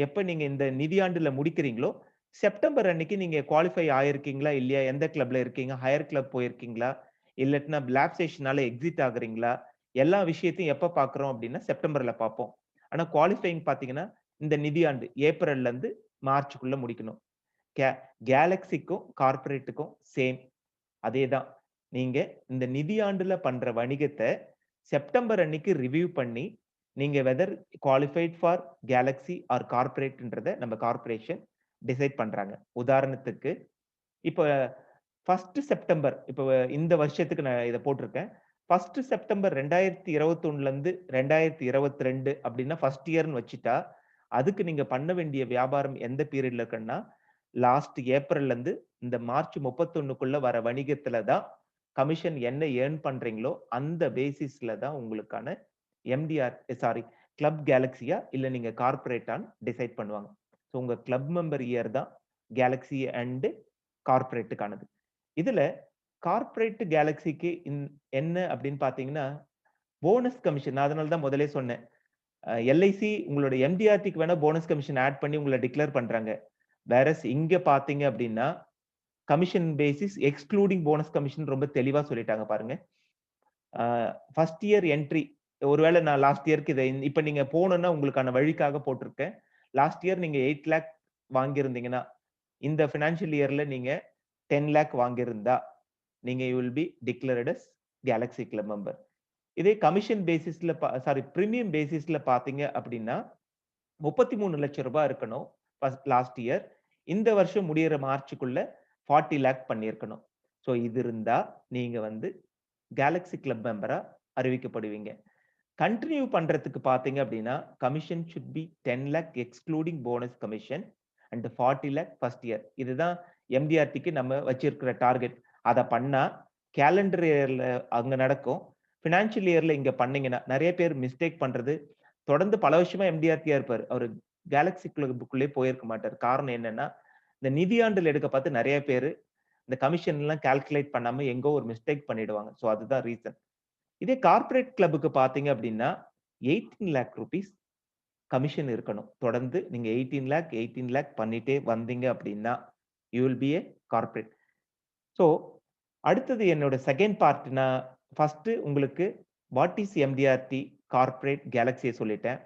எப்ப நீங்க இந்த நிதியாண்டுல முடிக்கிறீங்களோ, செப்டம்பர் அன்னைக்கு நீங்க குவாலிஃபை ஆயிருக்கீங்களா? இல்லையா? எந்த கிளப்ல இருக்கீங்க? ஹையர் கிளப் போயிருக்கீங்களா? இல்லாட்டினா ரிலாக்சேஷனால எக்ஸிட் ஆகுறீங்களா? எல்லா விஷயத்தையும் எப்ப பார்க்கிறோம் அப்படின்னா, செப்டம்பர்ல பார்ப்போம். ஆனா குவாலிஃபையிங் பார்த்தீங்கன்னா, இந்த நிதியாண்டு ஏப்ரல்ல இருந்து மார்ச்சுக்குள்ள முடிக்கணும். கே கேலக்ஸிக்கும், கார்ப்பரேட்டுக்கும் சேம். அதேதான். நீங்க இந்த நிதியாண்டுல பண்ற வணிகத்த செப்டம்பர் அன்னைக்கு ரிவ்யூ பண்ணி, நீங்க whether qualified for galaxy or கார்ப்பரேட்ன்றத நம்ம கார்ப்பரேஷன் டிசைட் பண்றாங்க. உதாரணத்துக்கு, இப்ப 1 செப்டம்பர் இப்ப இந்த வருஷத்துக்கு நான் இத போட்டிருக்கேன். 1 செப்டம்பர் 2021ல 2022 அப்படின்னா ஃபர்ஸ்ட் இயர்ன்னு வச்சுட்டா, அதுக்கு நீங்க பண்ண வேண்டிய வியாபாரம் எந்த பீரியட்ல இருக்குன்னா, லாஸ்ட் ஏப்ரல்ல இருந்து இந்த மார்ச் 31க்குள்ள வர வணிகத்துல தான் கமிஷன் என்ன ஏர்ன் பண்றீங்களோ, அந்த பேசிஸ்ல தான் உங்களுக்கான எம்டிஆர் சாரி கிளப் கேலக்ஸியா இல்ல நீங்க கார்ப்பரேட்டான்னு டிசைட் பண்ணுவாங்க. ஸோ உங்க கிளப் மெம்பர் இயர் தான் கேலக்ஸி அண்ட் கார்ப்பரேட்டுக்கானது. இதுல கார்ப்பரேட் கேலக்ஸிக்கு என்ன அப்படின்னு பாத்தீங்கன்னா, போனஸ் கமிஷன். நான் அதனால தான் முதலே சொன்னேன். எல்ஐசி உங்களோட எம்டிஆர்டிக்கு வேணா போனஸ் கமிஷன் ஆட் பண்ணி உங்களை டிக்ளேர் பண்றாங்க. வேறஸ் இங்க பாத்தீங்க அப்படின்னா, commission basis excluding bonus commission ரொம்ப தெளிவா சொல்லிட்டாங்க பாருங்க. ஃபர்ஸ்ட் இயர் என்ட்ரி ஒருவேளை நான் லாஸ்ட் இயர்க்கு இதை இப்ப நீங்க போகணும்னா உங்களுக்கான வழிக்காக போட்டிருக்கேன். லாஸ்ட் இயர் நீங்க 8 லேக் வாங்கியிருந்தீங்கன்னா, இந்த பினான்சியல் இயர்ல நீங்க 10 லேக் வாங்கியிருந்தா, நீங்க you will be declared as galaxy club member. இதே கமிஷன் பேசிஸ்ல சாரி பிரீமியம் பேசிஸ்ல பாத்தீங்க அப்படின்னா 33 லட்சம் ரூபாய் இருக்கணும் லாஸ்ட் இயர். இந்த வருஷம் முடியிற மார்ச்சுக்குள்ள 40 லேக் பண்ணியிருக்கணும். ஸோ இது இருந்தா நீங்க வந்து கேலக்ஸி கிளப் மெம்பரா அறிவிக்கப்படுவீங்க. கண்டினியூ பண்றதுக்கு பாத்தீங்க அப்படின்னா commission should be 10 lakh excluding bonus commission and 40 lakh first year. இதுதான் எம்டிஆர்டிக்கு நம்ம வச்சிருக்கிற டார்கெட். அதை பண்ணா கேலண்டர் இயர்ல அங்க நடக்கும். பினான்சியல் இயர்ல இங்க பண்ணீங்கன்னா நிறைய பேர் மிஸ்டேக் பண்றது, தொடர்ந்து பல வருஷமா எம்டிஆர்டியா இருப்பாரு. அவரு கேலக்ஸி கிளப்புக்குள்ளே போயிருக்க மாட்டார். காரணம் என்னன்னா, இந்த நிதியாண்டுல எடுக்க பார்த்து நிறைய பேரு இந்த கமிஷன் எல்லாம் கால்குலேட் பண்ணாம எங்கோ ஒரு மிஸ்டேக் பண்ணிடுவாங்க. சோ அதுதான் ரீசன். இதே கார்ப்பரேட் கிளப்புக்கு பாத்தீங்க அப்படின்னா 18 லேக் ருபீஸ் கமிஷன் இருக்கணும். தொடர்ந்து நீங்க 18 லேக் பண்ணிட்டே வந்தீங்க அப்படின்னா you will B A corporate. So அடுத்தது என்னோட செகண்ட் பார்ட்னா, ஃபர்ஸ்ட் உங்களுக்கு வாட் இஸ் எம்டிஆர்டி, கார்ப்பரேட், கேலக்ஸியை சொல்லிட்டேன்.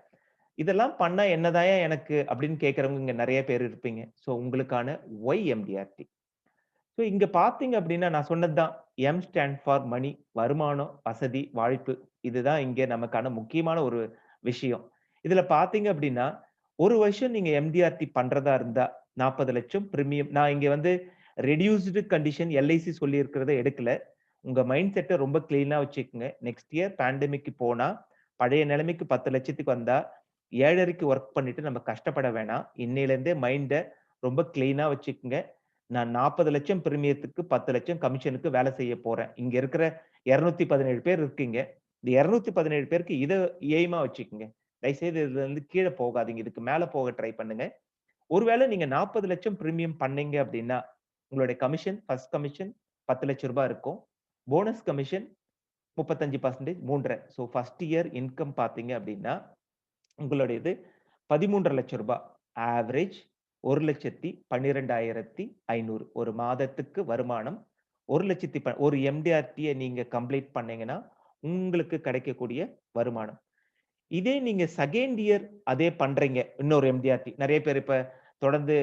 இதெல்லாம் பண்ணா என்னதாயா எனக்கு அப்படின்னு கேட்கறவங்க இங்க நிறைய பேர் இருப்பீங்க. சோ உங்களுக்கான ஒய் எம்டிஆர்டி. ஸோ இங்க பார்த்தீங்க அப்படின்னா நான் சொன்னதுதான் எம் ஸ்டாண்ட் ஃபார் மணி, வருமானம், வசதி, வாய்ப்பு. இதுதான் இங்க நமக்கான முக்கியமான ஒரு விஷயம். இதுல பார்த்தீங்க அப்படின்னா ஒரு வருஷம் நீங்க எம்டிஆர்டி பண்றதா இருந்தா 40 லட்சம் பிரீமியம். நான் இங்க வந்து ரெடியூஸ்டு கண்டிஷன் எல்ஐசி சொல்லி இருக்கிறத எடுக்கல. உங்க மைண்ட் செட்டை ரொம்ப கிளீனா வச்சுக்கோங்க. நெக்ஸ்ட் இயர் பேண்டமிக் போனா பழைய நிலைமைக்கு 10 லட்சத்துக்கு வந்தா 7.5க்கு ஒர்க் பண்ணிட்டு நம்ம கஷ்டப்பட வேணாம். இன்னையில இருந்தே மைண்ட ரொம்ப கிளீனா வச்சுக்கோங்க. நான் 40 லட்சம் பிரீமியத்துக்கு 10 லட்சம் கமிஷனுக்கு வேலை செய்ய போறேன். இங்க இருக்கிற 217 பேர் இருக்கீங்க. இந்த 217 பேருக்கு இத எய்மா வச்சுக்கோங்க. தயவுசெய்து இதுல இருந்து கீழே போகாதீங்க. இதுக்கு மேல போக ட்ரை பண்ணுங்க. ஒருவேளை நீங்க 40 லட்சம் பிரீமியம் பண்ணீங்க அப்படின்னா உங்களுடைய கமிஷன் ஃபர்ஸ்ட் கமிஷன் 10 லட்சம் ரூபாய் இருக்கும். Bonus commission 35% 3.5. So first year income பாத்தீங்க அப்படின்னா உங்களுடையது 13 லட்சம் ரூபாய். ஆவரேஜ் 1,12,500 ஒரு மாதத்துக்கு வருமானம். ஒரு எம்டிஆர்டியை நீங்க கம்ப்ளீட் பண்ணீங்கன்னா உங்களுக்கு கிடைக்கக்கூடிய வருமானம். இதே நீங்க செகண்ட் இயர் அதே பண்றீங்க இன்னொரு எம்டிஆர்டி. நிறைய பேர் இப்ப தொடர்ந்து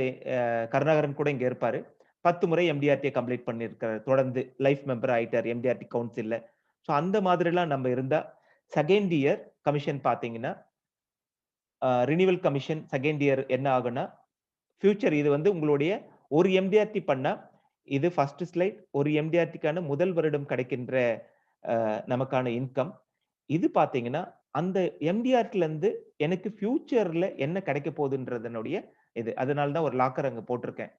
கருணாகரன் கூட இங்க இருப்பாரு. 10 முறை எம்டிஆர்டியை கம்ப்ளீட் பண்ணிருக்காரு. தொடர்ந்து லைஃப் மெம்பர் ஆயிட்டார் எம்டிஆர்டி கவுன்சில்ல. ஸோ அந்த மாதிரி எல்லாம் நம்ம இருந்தா செகண்ட் இயர் கமிஷன் பாத்தீங்கன்னா ரினிவல் கமிஷன் செகண்ட் இயர் என்ன ஆகும்னா ஃபியூச்சர் இது வந்து உங்களுடைய ஒரு எம்டிஆர்டி பண்ணா இது ஃபர்ஸ்ட் ஸ்லைட். ஒரு எம்டிஆர்டிக்கான முதல் வருடம் கிடைக்கின்ற நமக்கான இன்கம். இது பாத்தீங்கன்னா அந்த எம்டிஆர்ல இருந்து எனக்கு ஃபியூச்சர்ல என்ன கிடைக்க போகுதுன்றதனுடைய இது. அதனால தான் ஒரு லாக்கர் அங்க போட்டிருக்கேன்.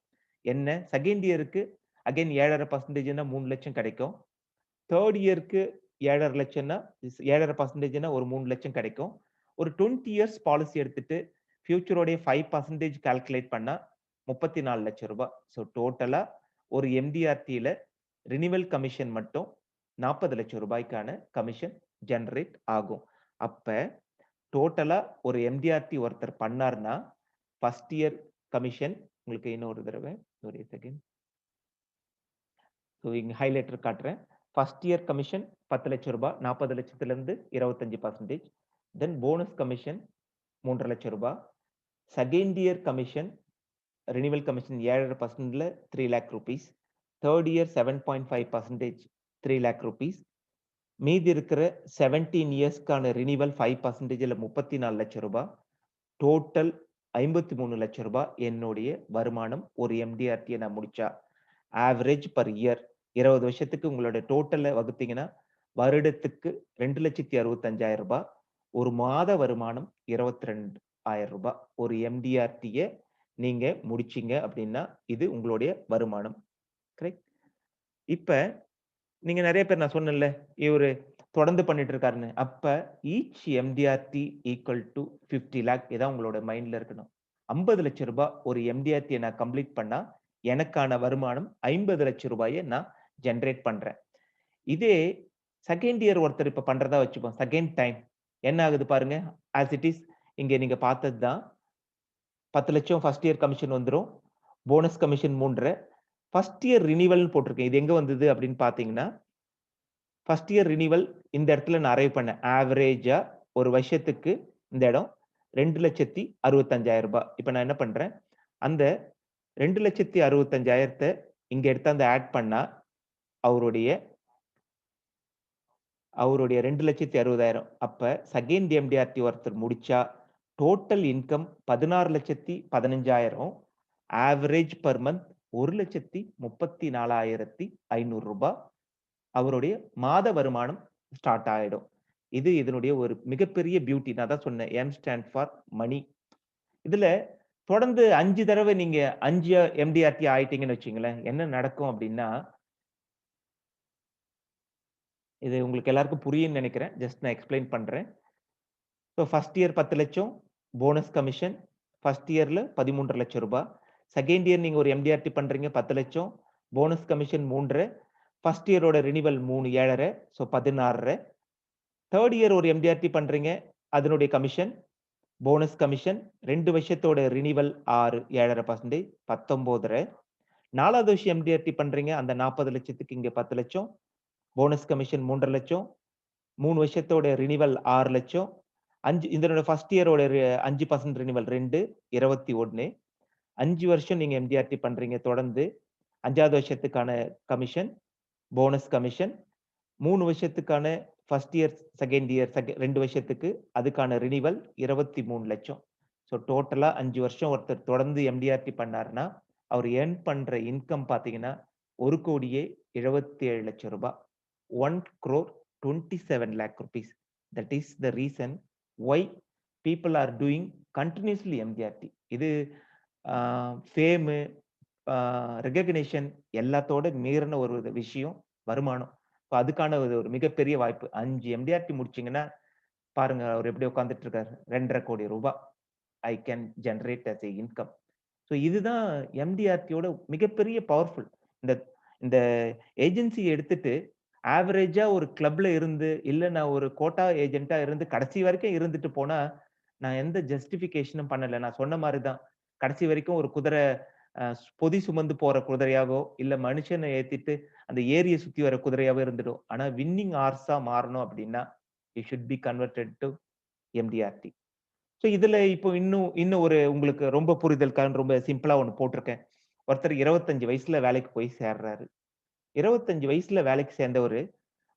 என்ன செகண்ட் இயருக்கு அகைன் 7.5%னா 3 லட்சம் கிடைக்கும். தேர்ட் இயருக்கு 7.5 லட்சம்னா 7.5%னா ஒரு 3 லட்சம் கிடைக்கும். ஒரு 20 இயர்ஸ் பாலிசி எடுத்துட்டு ஃபியூச்சரோடைய 5% கால்குலேட் பண்ணா 34 லட்சம் ரூபாய். ஸோ டோட்டலா ஒரு எம்டிஆர்டில ரினிவல் கமிஷன் மட்டும் 40 லட்சம் ரூபாய்க்கான கமிஷன் ஜெனரேட் ஆகும். அப்ப டோட்டலா ஒரு எம்டிஆர்டி ஒருத்தர் பண்ணார்னா ஃபர்ஸ்ட் இயர் கமிஷன் உங்களுக்கு இன்னொரு தடவை ஒரு செகண்ட். ஸோ இங்க ஹைலைட்டர் காட்டுறேன். ஃபர்ஸ்ட் இயர் கமிஷன் 10 லட்சம் ரூபாய், 40 லட்சத்துல இருந்து 25%. தென் போனஸ் கமிஷன் 3.5 லட்சம் ரூபாய். Second year commission renewal commission 7.5%ல 3 lakh rupees. Third year 7.5% 3 lakh rupees. மீதி இருக்கிற 17 இயர்ஸ்க்கான ரினிவல் 5%ல 34 லட்சம் ரூபாய். டோட்டல் 53 லட்சம் ரூபாய் என்னுடைய வருமானம் ஒரு எம்டிஆர்டியை நான் முடிச்சா. ஆவரேஜ் பர் இயர் 20 வருஷத்துக்கு உங்களோட டோட்டலை வகுத்தீங்கன்னா வருடத்துக்கு 2,65,000 ரூபாய். ஒரு மாத வருமானம் 22,000 ரூபாய். ஒரு எம்டிஆர்டியை நீங்க முடிச்சீங்க அப்படின்னா இது உங்களுடைய வருமானம். கரெக்ட். இப்ப நீங்க நிறைய பேர் நான் சொன்னேன்ல இவரு தொடர்ந்து பண்ணிட்டு இருக்காருன்னு. அப்ப each MDRT equal to 50 lakh. இதான் உங்களோட மைண்ட்ல இருக்கணும். 50 லட்சம் ரூபாய் ஒரு எம்டிஆர்டியை நான் கம்ப்ளீட் பண்ணா எனக்கான வருமானம் 50 லட்சம் ரூபாயை நான் ஜெனரேட் பண்றேன். இதே செகண்ட் இயர் ஒருத்தர் இப்ப பண்றதா வச்சுப்போம். செகண்ட் டைம் என்ன ஆகுது பாருங்க. ஆஸ் இட் இஸ் இங்க நீங்க பார்த்தது தான். 10 லட்சம் ஃபர்ஸ்ட் இயர் கமிஷன் வந்துரும். Bonus commission 3.5. First year renewal போட்டிருக்கேன். இது எங்க வந்தது அப்படின்னு பாத்தீங்கன்னா ஃபர்ஸ்ட் இயர் ரினிவல் இந்த இடத்துல நான் அரைவ் பண்ணேன். ஆவரேஜா ஒரு வருஷத்துக்கு இந்த இடம் 2,65,000 ரூபாய். இப்ப நான் என்ன பண்றேன், அந்த 2,65,000 இங்க எடுத்து அந்த ஆட் பண்ணா அவருடைய 2,60,000. அப்ப செகண்ட் எம்டிஆர்டி ஒருத்தர் முடிச்சா total income 16,15,000. Average per month 1,34,500 ரூபாய் அவருடைய மாத வருமானம் ஸ்டார்ட் ஆயிடும். இது இதனுடைய ஒரு மிகப்பெரிய பியூட்டி. நான் தான் சொன்னேன் M ஸ்டாண்ட் ஃபார் மணி. இதுல தொடர்ந்து 5 தடவை நீங்க 5 எம்டிஆர்டி ஆயிட்டீங்கன்னு வச்சுங்களேன், என்ன நடக்கும் அப்படின்னா இது உங்களுக்கு எல்லாருக்கும் புரியும்னு நினைக்கிறேன். ஜஸ்ட் நான் எக்ஸ்பிளைன் பண்றேன். ஸோ ஃபர்ஸ்ட் இயர் 10 லட்சம் போனஸ் கமிஷன். ஃபர்ஸ்ட் இயர்ல 13 லட்சம் ரூபாய். செகண்ட் இயர் நீங்க ஒரு எம்டிஆர்டி பண்றீங்க 10 லட்சம் போனஸ் கமிஷன் 3.5. ஃபர்ஸ்ட் இயரோட ரினிவல் 3 7.5. ஸோ 16.5. தேர்ட் இயர் ஒரு எம்டிஆர்டி பண்றீங்க அதனுடைய கமிஷன் போனஸ் கமிஷன் 2 வருஷத்தோட ரினிவல் 6 7.5% 19.5. நாலாவது வருஷம் எம்டிஆர்டி பண்றீங்க அந்த 40 லட்சத்துக்கு இங்க 10 லட்சம் போனஸ் கமிஷன் 3.5 லட்சம் 3 வருஷத்தோட ரினிவல் 6 லட்சம் 5 இதனோட ஃபர்ஸ்ட் இயரோட 5% ரினிவல் 2 21. 5 வருஷம் நீங்க எம்டிஆர்டி பண்றீங்க தொடர்ந்து. 5வது வருஷத்துக்கான கமிஷன் போனஸ் கமிஷன் 3 வருஷத்துக்கான ஃபர்ஸ்ட் இயர் செகண்ட் இயர் 2 வருஷத்துக்கு அதுக்கான ரினிவல் 23 லட்சம். ஸோ டோட்டலா 5 வருஷம் ஒருத்தர் தொடர்ந்து எம்டிஆர்டி பண்ணாருன்னா அவர் ஏர்ன் பண்ற இன்கம் பாத்தீங்கன்னா 1,77 லட்சம் ரூபாய். 1,27 lakh rupees. That is the reason why people are doing continuously MDRT. இது ஃபேம் ரெகக்னிஷன் எல்லாத்தோட மீறின ஒரு விஷயம் வருமானம். அதுக்கான ஒரு மிகப்பெரிய வாய்ப்பு. 5 எம்டிஆர்டி முடிச்சீங்கன்னா பாருங்க அவர் எப்படி உட்கார்ந்துட்டு இருக்காரு. 2.5 கோடி ரூபாய் I can generate as a income. So இதுதான் எம்டிஆர்டியோட மிகப்பெரிய பவர்ஃபுல். இந்த ஏஜென்சி எடுத்துட்டு ஆவரேஜா ஒரு கிளப்ல இருந்து இல்ல நான் ஒரு கோட்டா ஏஜென்ட்டா இருந்து கடைசி வரைக்கும் இருந்துட்டு போனா நான் எந்த ஜஸ்டிபிகேஷனும் பண்ணல. நான் சொன்ன மாதிரிதான் கடைசி வரைக்கும் ஒரு குதிரை பொதி சுமந்து போற குதிரையாவோ இல்ல மனுஷனை ஏத்திட்டு அந்த ஏரியை சுத்தி வர குதிரையாவோ இருந்துடும். ஆனா வின்னிங் ஆர்ஸா மாறணும் அப்படின்னா you should B converted to MDRT. So இதுல இப்போ இன்னும் ஒரு உங்களுக்கு ரொம்ப புரிதலுக்கான ரொம்ப சிம்பிளா ஒண்ணு போட்டிருக்கேன். ஒருத்தர் 25 வயசுல வேலைக்கு போய் சேர்றாரு. 25 வயசுல வேலைக்கு சேர்ந்தவர்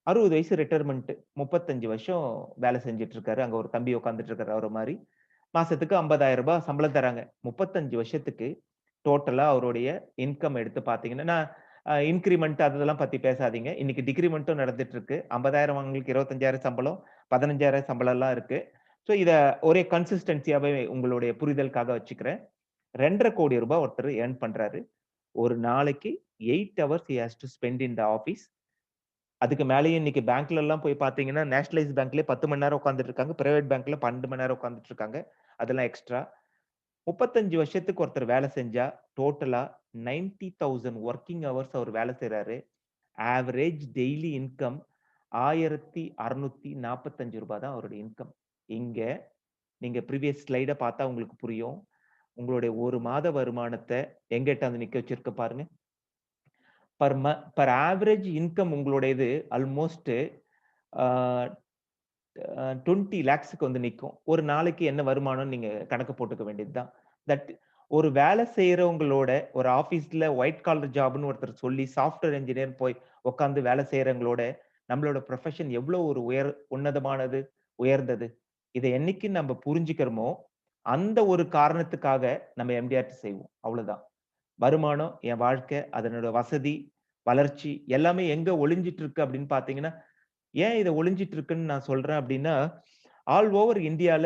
60 வயசு ரிட்டையர்மெண்ட் 35 வருஷம் வேலை செஞ்சுட்டு இருக்காரு. அங்க ஒரு தம்பி உட்காந்துட்டு இருக்காரு. அவர மாதிரி மாசத்துக்கு 50,000 ரூபாய் சம்பளம் தராங்க. 35 வருஷத்துக்கு டோட்டலா அவருடைய இன்கம் எடுத்து பாத்தீங்கன்னா இன்கிரிமெண்ட் அதெல்லாம் பத்தி பேசாதீங்க. இன்னைக்கு டிகிரிமெண்ட்டும் நடந்துட்டு இருக்கு. 50,000 வாங்களுக்கு 25,000 சம்பளம், 15,000 சம்பளம்லாம் இருக்கு. ஸோ இத ஒரே கன்சிஸ்டன்சியாவே உங்களுடைய புரிதலுக்காக வச்சுக்கிறேன். 2,50 கோடி ரூபாய் ஒருத்தர் ஏர்ன் பண்றாரு. ஒரு நாளைக்கு 8 hours he has to spend in the office. அதுக்கு மேலேயும் இன்னைக்கு பேங்க்ல எல்லாம் போய் பார்த்தீங்கன்னா, நேஷனலைஸ்ட் பேங்க்லயே 10 மணி நேரம் உட்கார்ந்துட்டு இருக்காங்க. பிரைவேட் பேங்க்ல 12 மணி நேரம் உட்கார்ந்துட்டு இருக்காங்க. அதெல்லாம் எக்ஸ்ட்ரா. 35 வருஷத்துக்கு ஒருத்தர் வேலை செஞ்சா, டோட்டலா 90,000 வொர்க்கிங் ஹவர்ஸ் அவர் வேலை செய்றாரு. ஆவரேஜ் டெய்லி இன்கம் ரூ. 1,645 தான் அவருடைய இன்கம். இங்க நீங்க ப்ரீவியஸ் ஸ்லைட பார்த்தா உங்களுக்கு புரியும். உங்களுடைய ஒரு மாத வருமானத்த எங்கிட்ட நிக்க வச்சிருக்க பாருங்க. பர் ஆவரேஜ் இன்கம் உங்களுடையது ஆல்மோஸ்ட் 20 லேக்ஸ்க்கு வந்து நிக்கும். ஒரு நாளைக்கு என்ன வருமானம் நீங்க கணக்கு போட்டுக்க வேண்டியதுதான். தட் ஒரு வேலை செய்யறவங்களோட ஒரு ஆபீஸ்ல ஒயிட் காலர் ஜாப்னு ஒருத்தர் சொல்லி சாஃப்ட்வேர் இன்ஜினியர் போய் உட்கார்ந்து வேலை செய்யறவங்களோட நம்மளோட ப்ரொஃபஷன் எவ்வளவு ஒரு உன்னதமானது, உயர்ந்தது. இதை என்னைக்கு நம்ம புரிஞ்சுக்கிறோமோ அந்த ஒரு காரணத்துக்காக நம்ம எம்டிஆர்டி செய்வோம். அவ்வளவுதான். வருமானம், என் வாழ்க்கை, அதனோட வசதி, வளர்ச்சி எல்லாமே எங்க ஒளிஞ்சிட்டு இருக்கு அப்படின்னு பாத்தீங்கன்னா, ஏன் இத ஒளிஞ்சிட்டு இருக்குன்னு நான் சொல்றேன் அப்படின்னா, ஆல் ஓவர் இந்தியால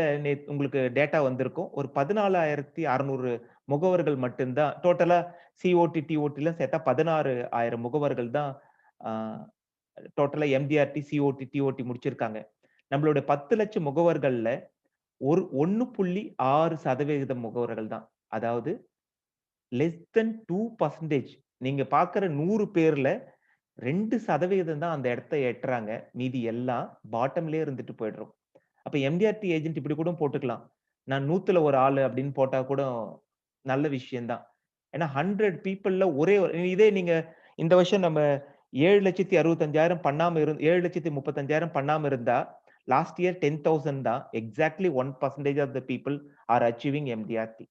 உங்களுக்கு டேட்டா வந்திருக்கும். ஒரு 14,600 முகவர்கள் மட்டும்தான் டோட்டலா சிஓடி, டிஓடிலாம் சேர்த்தா 16,000 முகவர்கள் தான் ஆ டோட்டலா எம்டிஆர்டி, சிஓடி, டிஓடி முடிச்சிருக்காங்க. நம்மளோட 10 லட்சம் முகவர்கள்ல 1.6% முகவர்கள் தான். அதாவது லெஸ் தென் 2%. நீங்க பார்க்கிற 100 பேர்ல 2% தான் அந்த இடத்த எட்டுறாங்க. மீதி எல்லாம் பாட்டம்லயே இருந்துட்டு போயிடுறோம். அப்ப எம்டிஆர்டி ஏஜென்ட் இப்படி கூட போட்டுக்கலாம். நான் 100ல ஒரு ஆளு அப்படின்னு போட்டா கூட நல்ல விஷயம் தான். ஏன்னா 100 பீப்பிள்ல இதே நீங்க இந்த வருஷம் நம்ம 7,65,000 பண்ணாம 7,35,000 பண்ணாம இருந்தா லாஸ்ட் இயர் 10,000 தான். Exactly 1% of the people are achieving MDRT.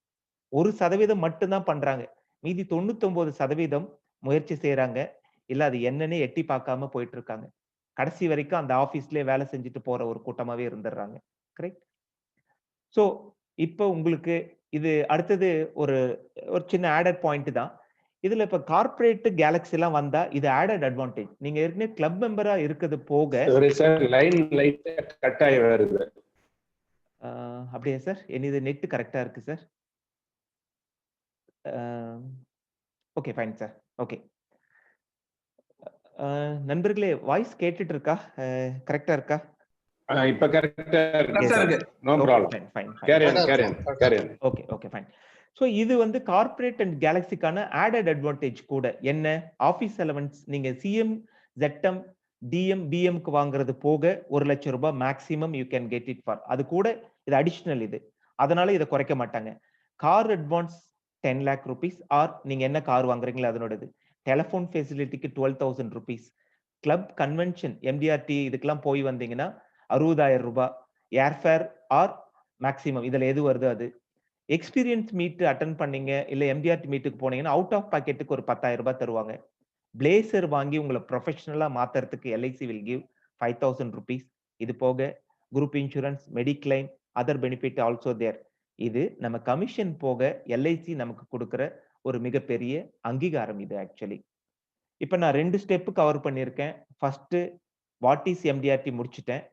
1% மட்டும் தான் பண்றாங்க. மீதி 99% முயற்சி செய்றாங்க. இல்ல அது என்னன்னே எட்டி பார்க்காம போயிட்டு இருக்காங்க. கடைசி வரைக்கும் அந்த ஆபீஸ்லயே வேலை செஞ்சுட்டு போற ஒரு கூட்டமாவே இருந்துடுறாங்க. கரெக்ட்? சோ, இப்ப உங்களுக்கு இது அடுத்தது ஒரு ஒரு சின்ன ஆடட் பாயிண்ட் தான். இதுல இப்ப கார்ப்பரேட் கேலக்ஸி எல்லாம் வந்தா இது ஆடட் அட்வான்டேஜ். நீங்க ஏற்கனவே கிளப் மெம்பரா இருக்கிறது போக சார் லைன் லைட்டா கட் ஆகி வருது. அப்படியே சார்? என்னது நெட் கரெக்ட்டா இருக்கு sir. Okay fine sir. Okay. நண்பர்களே வாய்ஸ் கேட்டுட்டு இருக்கா? கரெக்ட்டா இருக்கா? இப்ப கரெக்ட்டா கரெக்டா இருக்கு. No problem. Fine fine carry fine. ஆன். Okay okay fine. சோ இது வந்து கார்ப்பரேட் அண்ட் கேலக்ஸிக்கான ஆடட் அட்வான்டேஜ் கூட. என்ன? ஆபீஸ் அலவன்ஸ் நீங்க சிஎம், ZM, DM, BMக்கு வாங்குறது போக 1 லட்சம் ரூபாய் maximum you can get it for. அது கூட இது அடிஷனல் இது. அதனால இத குறைக்க மாட்டாங்க. Car advance 10 lakh rupees or நீங்க என்ன கார் வாங்குறீங்களோ அதனோடது. டெலிபோன் ஃபெசிலிட்டிக்கு 12,000 rupees. கிளப் கன்வென்ஷன் MDRT இதுக்கெல்லாம் போய் வந்தீங்கன்னா 60,000 ரூபாய். ஏர்ஃபேர் ஆர் மேக்ஸிமம் இதுல எது வருதோ அது. எக்ஸ்பீரியன்ஸ் மீட் அட்டெண்ட் பண்ணீங்க இல்ல எம்டிஆர்டி மீட்டுக்கு போனீங்கன்னா அவுட் ஆஃப் பாக்கெட்டுக்கு ஒரு 10,000 ரூபாய் தருவாங்க. பிளேசர் வாங்கி உங்களை ப்ரொஃபஷனலா மாத்துறதுக்கு எல்ஐசி வில் கிவ் 5,000 rupees. இது போக group insurance, mediclaim, other benefit also there. இது நம்ம கமிஷன் போக எல்ஐசி நமக்கு கொடுக்கிற ஒரு மிகப்பெரிய அங்கீகாரம் இது ஆக்சுவலி. இப்ப நான் 2 ஸ்டெப் கவர் பண்ணியிருக்கேன். ஃபர்ஸ்ட் வாட் இஸ் எம்டிஆர்டி முடிச்சிட்டேன்.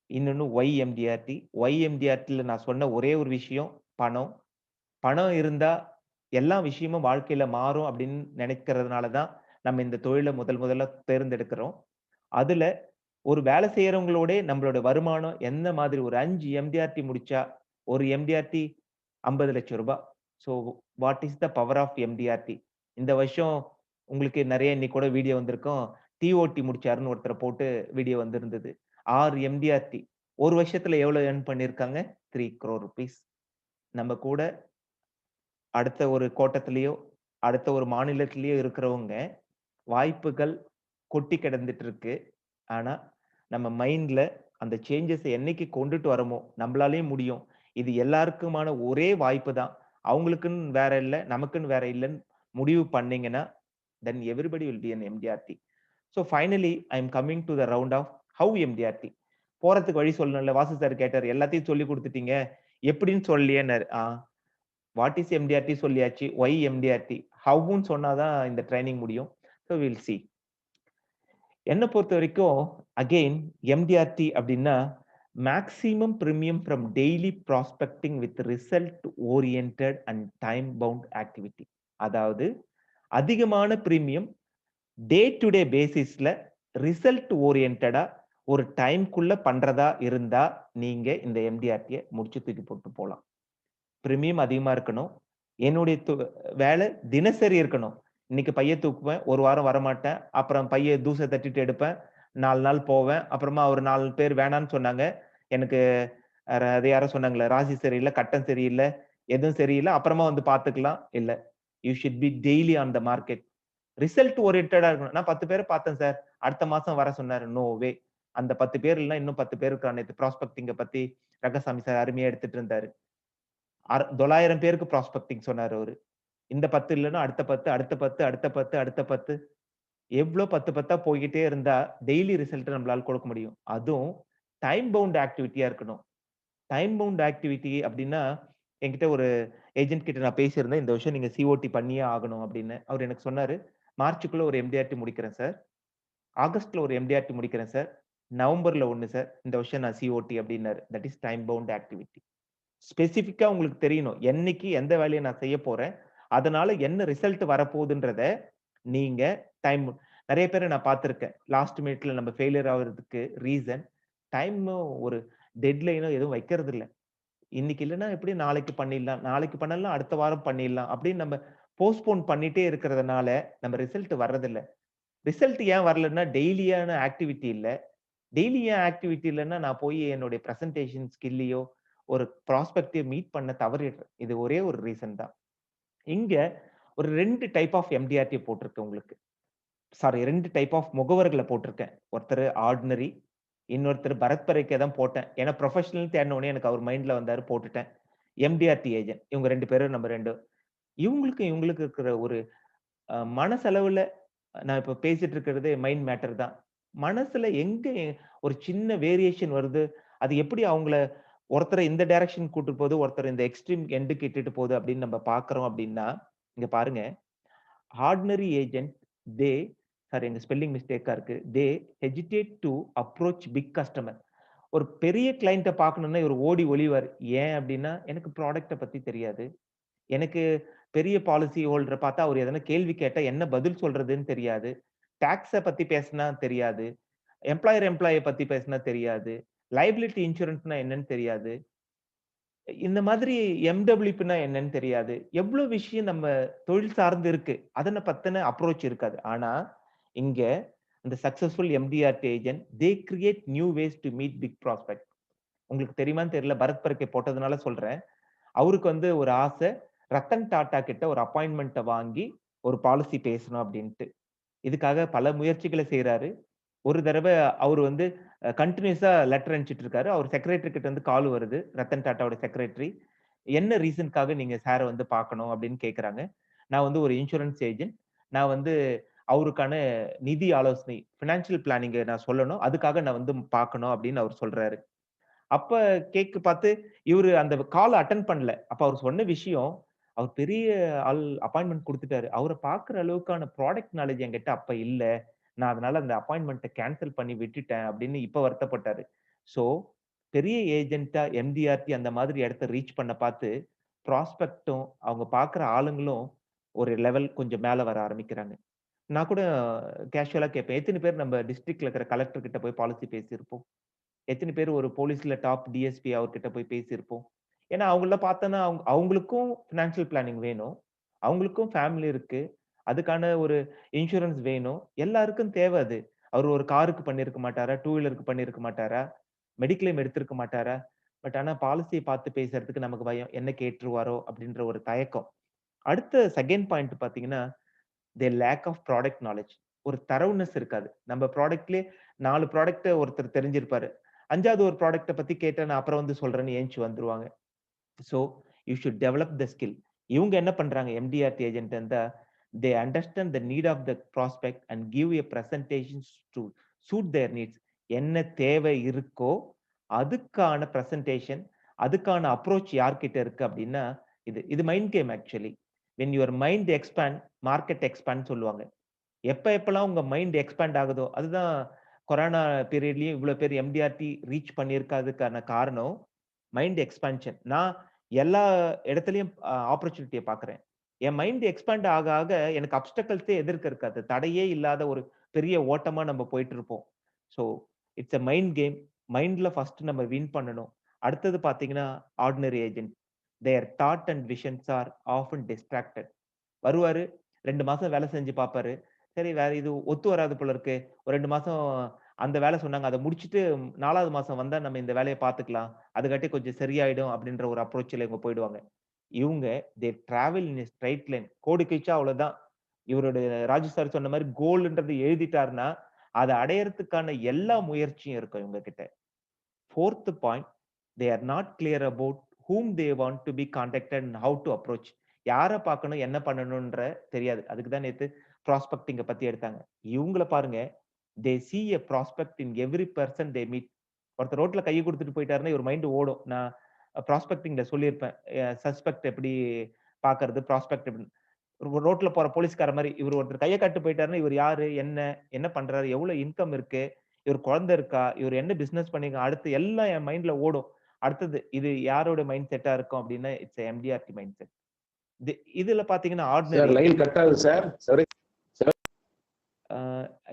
இன்னொன்னு ஒய் எம்டிஆர்டி. ஒய் எம்டிஆர்டில நான் சொன்ன ஒரே ஒரு விஷயம் பணம். பணம் இருந்தா எல்லா விஷயமும் வாழ்க்கையில மாறும் அப்படின்னு நினைக்கிறதுனால தான் நம்ம இந்த தொழிலை முதல்ல தேர்ந்தெடுக்கிறோம். அதுல ஒரு வேலை செய்யறவங்களோட நம்மளோட வருமானம் என்ன மாதிரி ஒரு 5 எம்டிஆர்டி முடிச்சா ஒரு எம்டிஆர்டி 50 லட்சம் ரூபாய். So what is the power of MDRT? இந்த வருஷம் உங்களுக்கு நிறைய இன்னைக்கு கூட வீடியோ வந்திருக்கும். டிஓடி முடிச்சாருன்னு ஒருத்தரை போட்டு வீடியோ வந்திருந்தது. 6 எம்டிஆர்டி ஒரு வருஷத்துல எவ்வளவு earn பண்ணிருக்காங்க? 3 crore rupees. நம்ம கூட அடுத்த ஒரு கோட்டத்திலேயோ அடுத்த ஒரு மாநிலத்திலேயோ இருக்கிறவங்க வாய்ப்புகள் கொட்டி கிடந்துட்டு இருக்கு. ஆனா நம்ம மைண்ட்ல அந்த சேஞ்சஸ் என்னைக்கு கொண்டுட்டு வரமோ நம்மளாலேயும் முடியும். இது எல்லாருக்குமான ஒரே வாய்ப்பு தான். அவங்களுக்குன்னு வேற இல்ல, நமக்குன்னு வேற இல்லைன்னு முடிவு பண்ணீங்கன்னா then everybody will be an MDRT. So finally I am coming to the round of how MDRT. போறதுக்கு வழி சொல்லணும்ல. வாசு சார் கேட்டார், எல்லாத்தையும் சொல்லி கொடுத்துட்டீங்க எப்படின்னு சொல்லியேன்னாரு. வாட் இஸ் எம்டிஆர்டி சொல்லியாச்சு. ஒய் எம்டிஆர்டி ஹவுன்னு சொன்னாதான் இந்த ட்ரைனிங் முடியும். So will see. என்னை பொறுத்த வரைக்கும் அகெயின் எம்டிஆர்டி அப்படின்னா maximum premium from daily prospecting with result oriented and time bound activity. அதாவது அதிகமான பிரீமியம் டே டு டே பேசிஸ்ல ரிசல்ட் ஓரியன்டா ஒரு டைம்குள்ள பண்றதா இருந்தா நீங்க இந்த எம்டிஆர்டியை முடிச்சு தூக்கி போட்டு போகலாம். பிரீமியம் அதிகமா இருக்கணும். என்னுடைய வேலை தினசரி இருக்கணும். இன்னைக்கு பைய தூக்குவேன், ஒரு வாரம் வரமாட்டேன், அப்புறம் பைய தூசை தட்டிட்டு எடுப்பேன், 4 நாள் போவேன், அப்புறமா ஒரு 4 பேர் வேணான்னு சொன்னாங்க. எனக்கு அது யாரோ சொன்னாங்களே, ராசி சரியில்லை, கட்டம் சரியில்லை, எதுவும் சரியில்லை, அப்புறமா வந்து பார்த்துக்கலாம். இல்ல, you should be daily on the market. Result ஓரியன்டா இருக்கணும். நான் 10 பேரை பார்த்தேன் சார், அடுத்த மாசம் வர சொன்னாரு. No way. அந்த 10 பேர் இல்ல, இன்னும் 10 பேர் இருக்காங்க. நேத்து ப்ராஸ்பெக்டிங்க பத்தி ரங்கசாமி சார் அருமையா எடுத்துட்டு இருந்தாரு. 900 பேருக்கு ப்ராஸ்பெக்டிங் சொன்னாரு அவரு. இந்த 10 இல்லன்னா அடுத்த 10, அடுத்த 10, அடுத்த 10, அடுத்த 10. எவ்ளோ 10 10ஆ போய்க்கிட்டே இருந்தா டெய்லி ரிசல்ட் நம்மளால கொடுக்க முடியும். அதுவும் டைம் பவுண்ட் ஆக்டிவிட்டியா இருக்கணும். டைம் பவுண்ட் ஆக்டிவிட்டி அப்படின்னா, என்கிட்ட ஒரு ஏஜென்ட் கிட்ட நான் பேசியிருந்தேன். இந்த வருஷம் நீங்க சிஓடி பண்ணியே ஆகணும் அப்படின்னு. அவர் எனக்கு சொன்னாரு, மார்ச்சுக்குள்ள ஒரு எம்டிஆர்டி முடிக்கிறேன் சார். ஆகஸ்ட்ல ஒரு எம்டிஆர்டி முடிக்கிறேன் சார். நவம்பர்ல 1 சார். இந்த வருஷம் நான் சிஓடி அப்படின்னாரு. That is time bound activity. ஸ்பெசிஃபிக்கா உங்களுக்கு தெரியணும். என்னைக்கு எந்த வேலையை நான் செய்ய போறேன். அதனால என்ன ரிசல்ட் வரப்போகுதுன்றத நீங்க டைம் நெறைய பேர நான் பார்த்திருக்கேன். லாஸ்ட் மினிட்ல நம்ம ஃபெயிலியர் ஆகுறதுக்கு ரீசன் டைமும் ஒரு டெட்லைனோ எதுவும் வைக்கிறது இல்ல. இன்னைக்கு இல்லன்னா எப்படி நாளைக்கு பண்ணிடலாம். நாளைக்கு பண்ணலாம், அடுத்த வாரம் பண்ணிடலாம் அப்படின்னு நம்ம போஸ்ட்போன் பண்ணிட்டே இருக்கிறதுனால நம்ம ரிசல்ட் வர்றதில்ல. ரிசல்ட் ஏன் வரலன்னா டெய்லியான ஆக்டிவிட்டி இல்ல. டெய்லி ஏன் ஆக்டிவிட்டி இல்லன்னா நான் போய் என்னுடைய பிரசன்டேஷன் ஸ்கில்லையோ ஒரு ப்ராஸ்பெக்டிவ் மீட் பண்ண தவறிடுறேன். இது ஒரே ஒரு ரீசன் தான். இங்க ஒரு 2 டைப் ஆஃப் எம்டிஆர்டி போட்டிருக்கேன் உங்களுக்கு. சாரி 2 டைப் ஆஃப் முகவர்கள போட்டிருக்கேன். ஒருத்தர் ஆர்டினரி, இன்னொருத்தர் பரத் பரேக்கே தான் போட்டேன். ஏன்னா ப்ரொஃபஷனல் தேடின உடனே எனக்கு அவர் மைண்ட்ல வந்தாரு, போட்டுட்டேன். MDRT agent. இவங்க 2 பேரும் நம்ம 2 இவங்களுக்கு இருக்கிற ஒரு மனசளவுல நான் இப்ப பேசிட்டு இருக்கிறதே மைண்ட் மேட்டர் தான். மனசுல எங்க ஒரு சின்ன வேரியேஷன் வருது, அது எப்படி அவங்கள ஒருத்தர இந்த டைரக்ஷன் கூட்டு போகுது, ஒருத்தர் இந்த எக்ஸ்ட்ரீம் எண்டுக்கு இட்டுட்டு போகுது அப்படின்னு நம்ம பார்க்கிறோம் அப்படின்னா, இங்க பாருங்க. ஆர்டினரி ஏஜென்ட் தே சாரி எங்க ஸ்பெல்லிங் மிஸ்டேக்கா இருக்கு. They hesitate to approach big customer. ஒரு பெரிய கிளையண்ட்ட பார்க்கணும்னா இவர் ஓடி ஒளிவார். ஏன் அப்படின்னா, எனக்கு ப்ராடக்ட்ட பத்தி தெரியாது. எனக்கு பெரிய பாலிசி ஹோல்டர பார்த்தா அவர் எதனா கேள்வி கேட்டா என்ன பதில் சொல்றதுன்னு தெரியாது. டாக்ஸ பத்தி பேசினா தெரியாது. எம்ப்ளாயி பத்தி பேசினா தெரியாது. லயபிலிட்டி இன்சூரன்ஸ்னா என்னன்னு தெரியாது. இந்த மாதிரி எம்டபிள்யூபின்னா என்னன்னு தெரியாது. எவ்ளோ விஷயம் நம்ம தொழில் சார்ந்து இருக்கு. அதன பத்தின அப்ரோச் இருக்காது. ஆனா, இங்க இந்த successful MDRT agent they create new ways to meet big prospect. உங்களுக்கு தெரியுமான்னு தெரியல. பரத் பரக்கே போட்டதுனால சொல்றேன். அவருக்கு வந்து ஒரு ஆசை, ரத்தன் டாடா கிட்ட ஒரு அப்பாயின்ட்மென்ட்ட வாங்கி ஒரு பாலிசி பேசணும் அப்படின்ட்டு. இதுக்காக பல முயற்சிகள செய்றாரு. ஒரு தடவ அவரு வந்து கன்டினியூஸா லெட்டர் அனுப்பிச்சுட்டு இருக்காரு. அவர் செக்ரட்டரி கிட்ட இருந்து கால் வருது. ரத்தன் டாட்டாவோட செக்ரட்டரி. என்ன ரீசன்க்காக நீங்க சார வந்து பார்க்கணும் அப்படின்னு கேட்கறாங்க. நான் வந்து ஒரு இன்சூரன்ஸ் ஏஜென்ட். நான் வந்து அவருக்கான நிதி ஆலோசனை, பினான்சியல் பிளானிங்க நான் சொல்லணும். அதுக்காக நான் வந்து பார்க்கணும் அப்படின்னு அவர் சொல்றாரு. அப்ப கேக் பார்த்து இவரு அந்த கால் அட்டெண்ட் பண்ணல. அப்ப அவர் சொன்ன விஷயம், அவர் பெரிய ஆள் அப்பாயின்ட்மென்ட் குடுத்துட்டாரு. அவர பார்க்கிற அளவுக்கான ப்ராடக்ட் நாலேட்ஜ் என்கிட்ட அப்ப இல்ல. நான் அதனால அந்த அப்பாயின்ட்மென்ட்ட கேன்சல் பண்ணி விட்டுட்டேன் அப்படின்னு இப்ப வருத்தப்பட்டாரு. சோ, பெரிய ஏஜென்ட்டா எம்டிஆர்டி அந்த மாதிரி இடத்த ரீச் பண்ண பார்த்து, ப்ராஸ்பெக்டும் அவங்க பார்க்கிற ஆளுங்களும் ஒரு லெவல் கொஞ்சம் மேல வர ஆரம்பிக்கிறாங்க. நான் கூட கேஷுவலா கேட்பேன். எத்தன பேர் நம்ம டிஸ்ட்ரிக்ட்ல இருக்கிற கலெக்டர் கிட்ட போய் பாலிசி பேசியிருப்போம்? எத்தன பேர் ஒரு போலீஸ்ல டாப் டிஎஸ்பி அவர்கிட்ட போய் பேசியிருப்போம்? ஏன்னா அவங்கள பார்த்தோன்னா, அவங்களுக்கும் பினான்சியல் பிளானிங் வேணும். அவங்களுக்கும் ஃபேமிலி இருக்கு. அதுக்கான ஒரு இன்சூரன்ஸ் வேணும். எல்லாருக்கும் தேவை அது. அவரு ஒரு காருக்கு பண்ணியிருக்க மாட்டாரா? 2 வீலருக்கு பண்ணியிருக்க மாட்டாரா? மெடிக்ளைம் எடுத்திருக்க மாட்டாரா? பட் ஆனா பாலிசிய பார்த்து பேசுறதுக்கு நமக்கு பயம். என்ன கேட்டுருவாரோ? அப்படின்ற ஒரு தயக்கம். அடுத்த செகண்ட் பாயிண்ட் பார்த்தீங்கன்னா, லேக் ஆஃப் ப்ராடக்ட் நாலேட்ஜ். ஒரு தரவுனஸ் இருக்காது. நம்ம ப்ராடக்ட்லயே 4 ப்ராடக்ட்ட ஒருத்தர் தெரிஞ்சிருப்பாரு. 5வது ஒரு ப்ராடக்ட்ட பத்தி கேட்டா நான் அப்புறம் வந்து சொல்றேன்னு எந்திச்சு வந்துருவாங்க. So, you should develop the skill. இவங்க என்ன பண்றாங்க எம்டிஆர்டி ஏஜென்ட் இருந்தா, they understand the need of the prospect and give a presentations to suit their needs. என்ன தேவை இருக்கோ, அதுக்கான பிரசன்டேஷன், அதுக்கான அப்ரோச் யார்கிட்ட இருக்கு அப்படின்னா, இது mind game actually. When your mind expand, market expand சொல்லுவாங்க. எப்ப எப்பலாம் உங்க மைண்ட் எக்ஸ்பேண்ட் ஆகுதோ, அதுதான் கொரோனா பீரியட்லயும் இவ்வளவு பேர் எம்டிஆர்டி ரீச் பண்ணியிருக்காதுக்கான காரணம் மைண்ட் எக்ஸ்பான்ஷன். நான் எல்லா இடத்துலயும் ஆப்பர்ச்சுனிட்டியை பார்க்கிறேன். என் மைண்ட் எக்ஸ்பேண்ட் ஆக ஆக எனக்கு அப்டக்கல்ஸே எதிர்க்க இருக்காது. தடையே இல்லாத ஒரு பெரிய ஓட்டமா நம்ம போயிட்டு இருப்போம். So it's a mind game. மைண்ட்ல ஃபர்ஸ்ட் நம்ம வின் பண்ணணும். அடுத்தது பாத்தீங்கன்னா ordinary agent. Their thought and visions are often distracted. வருவாரு, 2 மாசம் வேலை செஞ்சு பார்ப்பாரு. சரி வேற இது ஒத்து வராது போல இருக்கு. ஒரு 2 மாசம் அந்த வேலை சொன்னாங்க. அத முடிச்சுட்டு 4வது மாசம் வந்தா நம்ம இந்த வேலைய பார்த்துக்கலாம். அதுக்காட்டி கொஞ்சம் சரியாயிடும் அப்படின்ற ஒரு அப்ரோச்ல இவங்க போயிடுவாங்க. இவங்க they travel in a straight line. கோடு கிழிச்சா அவ்வளவுதான். இவரோட ராஜு சார் சொன்ன மாரி கோல்ன்றது எழுதிட்டாருன்னா, அத அடையறதுக்கான எல்லா முயற்சியும் இருக்கும் இவங்க கிட்ட. 4th point, they are not clear about whom they want to be contacted and how to approach. யார பார்க்கணும், என்ன பண்ணணும்ன்ற தெரியாது. அதுக்கு தான் நேத்து ப்ராஸ்பெக்டிங்க பத்தி எடுத்தாங்க. இவங்கள பாருங்க, they see a prospect in every person they meet. ஒருத்தர் ரோட்ல கைய குடுத்துட்டு போயிட்டாருன்னா இவர் மைண்ட் ஓடும். நான் ப்ராஸ்பெக்டிங்ல சொல்லியிருப்பேன். சஸ்பெக்ட் எப்படி பார்க்கறது, ப்ராஸ்பெக்ட் எப்படி. ரோட்ல போற போலீஸ்கார மாரி இவர் ஒருத்தர் கைய காட்டிட்டு போயிட்டாருன்னா இவர் யாரு, என்ன என்ன பண்றாரு, எவ்வளவு இன்கம் இருக்கு, இவர் குழந்தை இருக்கா, இவர் என்ன பிசினஸ் பண்ணிருக்காங்க, அடுத்து எல்லாம் என் மைண்ட்ல ஓடும். அடுத்தது இது யாரோட மைண்ட் செட்டா இருக்கும் அப்படின்னா இட்ஸ் எம்டிஆர்டி மைண்ட் செட். இதுல பாத்தீங்கன்னா சார் ஆர்டினரி லைன் கட் ஆகுது சார். சாரி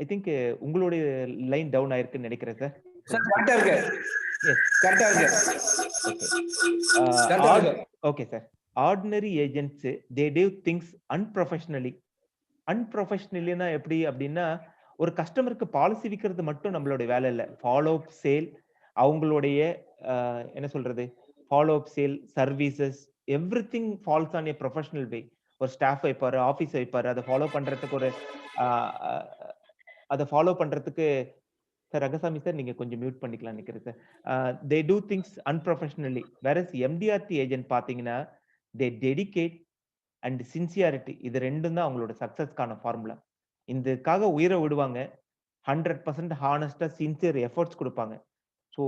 ஐ திங்க் உங்களுடைய லைன் டவுன் ஆயிருக்குன்னு நினைக்கிறேன் சார். சார் கரெக்டா இருக்கு. எஸ் கரெக்டா இருக்கு. கரெக்டா ஓகே இருக்கு. Okay sir. Ordinary agents they do things unprofessionally. அன்ப்ரொஃபஷனலினா எப்படி அப்படின்னா, ஒரு கஸ்டமருக்கு பாலிசி விக்கிறது மட்டும் நம்மளுடைய வேலை இல்ல. ஃபாலோ அப் சேல், அவங்களுடைய என்ன சொல்றது, follow up sale, services, everything falls on a professional way. ஒரு ஸ்டாஃப் வைப்பாரு, ஆபீஸ் வைப்பாரு, அதை ஃபாலோ பண்றதுக்கு ஒரு அதை ஃபாலோ பண்றதுக்கு சார் ரங்கசாமி சார் நீங்க கொஞ்சம் மியூட் பண்ணிக்கலாம் நினைக்கிறேன் sir. They do things unprofessionally. Whereas MDRT agent பாத்தீங்கன்னா தே டெடிகேட் அண்ட் சின்சியாரிட்டி. இது ரெண்டும் தான் அவங்களோட சக்சஸ்க்கான ஃபார்முலா. இதுக்காக உயிரை விடுவாங்க. 100% ஹானஸ்டா சின்சியர் எஃபர்ட்ஸ் கொடுப்பாங்க. ஸோ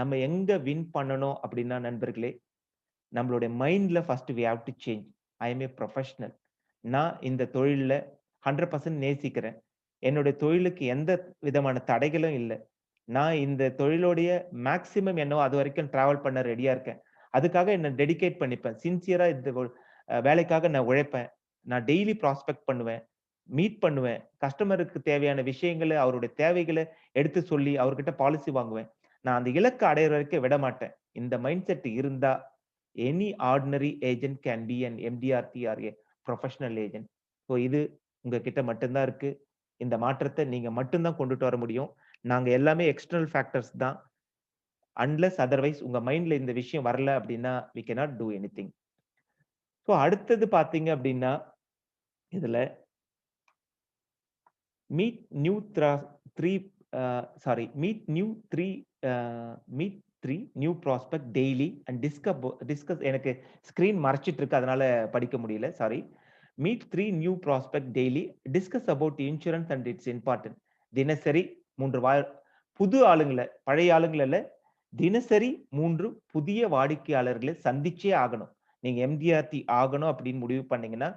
நம்ம எங்க வின் பண்ணணும் அப்படின்னா நண்பர்களே, நம்மளுடைய மைண்ட்ல first we have to change. I'm a professional. நான் இந்த தொழில்ல 100% நேசிக்கிறேன். என்னுடைய தொழிலுக்கு எந்த விதமான தடைகளும் இல்லை. நான் இந்த தொழிலுடைய மேக்சிமம் என்னவோ அது வரைக்கும் டிராவல் பண்ண ரெடியா இருக்கேன். அதுக்காக என்ன டெடிகேட் பண்ணிப்பேன். சின்சியரா இந்த வேலைக்காக நான் உழைப்பேன். நான் டெய்லி ப்ராஸ்பெக்ட் பண்ணுவேன், மீட் பண்ணுவேன். கஸ்டமருக்கு தேவையான விஷயங்களை, அவருடைய தேவைகளை எடுத்து சொல்லி அவர்கிட்ட பாலிசி வாங்குவேன். நான் அந்த இலக்கு அடையிற வரைக்கும் விட மாட்டேன். இந்த மைண்ட் செட் இருந்தா any ordinary agent can be an MDRT or a professional agent. So இது உங்ககிட்ட மட்டும்தான் இருக்கு. இந்த மாற்றத்தை நீங்க மட்டும்தான் கொண்டுட்டு வர முடியும். நாங்க எல்லாமே எக்ஸ்டர்னல் ஃபேக்டர்ஸ் தான். அன்லெஸ் அதர்வைஸ் உங்க மைண்ட்ல இந்த விஷயம் வரல அப்படின்னா we cannot do anything. So அடுத்தது பாத்தீங்க அப்படின்னா இதுல meet new three new prospect daily and discuss. எனக்கு ஸ்கிரீன் மறைச்சிட்டு இருக்கு அதனால படிக்க முடியல, sorry. meet 3 new prospect daily, discuss about insurance and its important. தினசரி 3 புது ஆளுங்களை, பழைய ஆளுங்களை இல்ல, தினசரி 3 புதிய வாடிக்கையாளர்களை சந்திச்சே ஆகணும். நீங்க எம்டிஆர்டி ஆகணும் அப்படின்னு முடிவு பண்ணீங்கன்னா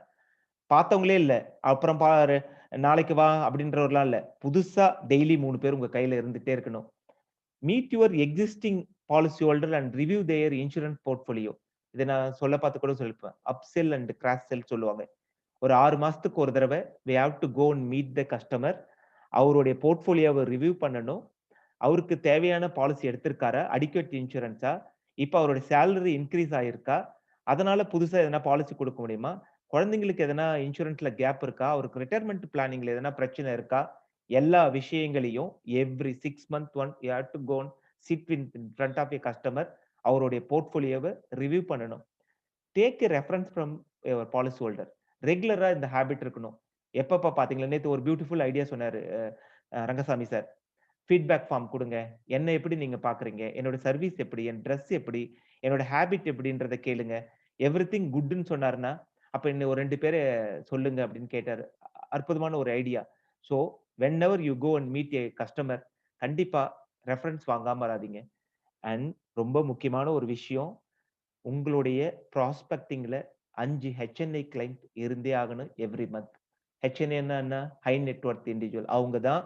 பார்த்தவங்களே இல்ல, அப்புறம் பாரு நாளைக்கு வா அப்படின்றவர்லாம் இல்ல. புதுசா டெய்லி 3 பேர் உங்க கையில இருந்துட்டே இருக்கணும். Meet your existing policy holder and review their insurance portfolio. இதை நான் சொல்ல பார்த்து கூட சொல்லிப்பேன். அப்செல் அண்ட் கிராஸ் செல் சொல்லுவாங்க. ஒரு 6 மாசத்துக்கு ஒரு தடவை we have to go and meet the customer. அவருடைய போர்ட்ஃபோலியோவை ரிவ்யூ பண்ணணும். அவருக்கு தேவையான பாலிசி எடுத்திருக்காரா, அடிக்வேட் இன்சூரன்ஸா, இப்ப அவருடைய சேலரி இன்க்ரீஸ் ஆயிருக்கா, அதனால புதுசா எதனா பாலிசி கொடுக்க முடியுமா, குழந்தைங்களுக்கு எதனா இன்சூரன்ஸ்ல கேப் இருக்கா, அவருக்கு ரிட்டையர்மெண்ட் பிளானிங்ல எதனா பிரச்சனை இருக்கா, எல்லா விஷயங்களையும் every 6 months one you have to go and sit in front of a customer. அவருடைய போர்ட்ஃபோலியோவை ரிவ்யூ பண்ணணும். Take a reference from your policy holder. ரெகுலரா இந்த ஹேபிட் இருக்கணும். எப்பப்ப பாத்தீங்களா, நேத்து ஒரு பியூட்டிஃபுல் ஐடியா சொன்னாரு ரங்கசாமி சார். ஃபீட்பேக் ஃபார்ம் கொடுங்க. என்ன எப்படி நீங்க பாக்குறீங்க, என்னோட சர்வீஸ் எப்படி, என் ட்ரெஸ் எப்படி, என்னோட ஹேபிட் எப்படின்றத கேளுங்க. எவ்ரிதிங் குட்னு சொன்னாருன்னா அப்ப இன்னும் ஒரு 2 பேரை சொல்லுங்க அப்படின்னு கேட்டாரு. அற்புதமான ஒரு idea. So whenever you go and meet a customer, கண்டிப்பா ரெஃபரன்ஸ் வாங்காம வராதீங்க. அண்ட் ரொம்ப முக்கியமான ஒரு விஷயம், உங்களுடைய ப்ராஸ்பெக்டிங்ல 5 HNI கிளைண்ட் இருந்தே ஆகணும் எவ்ரி மந்த். HNI என்ன, ஹை நெட்வொர்த் இண்டிவிஜுவல். அவங்க தான்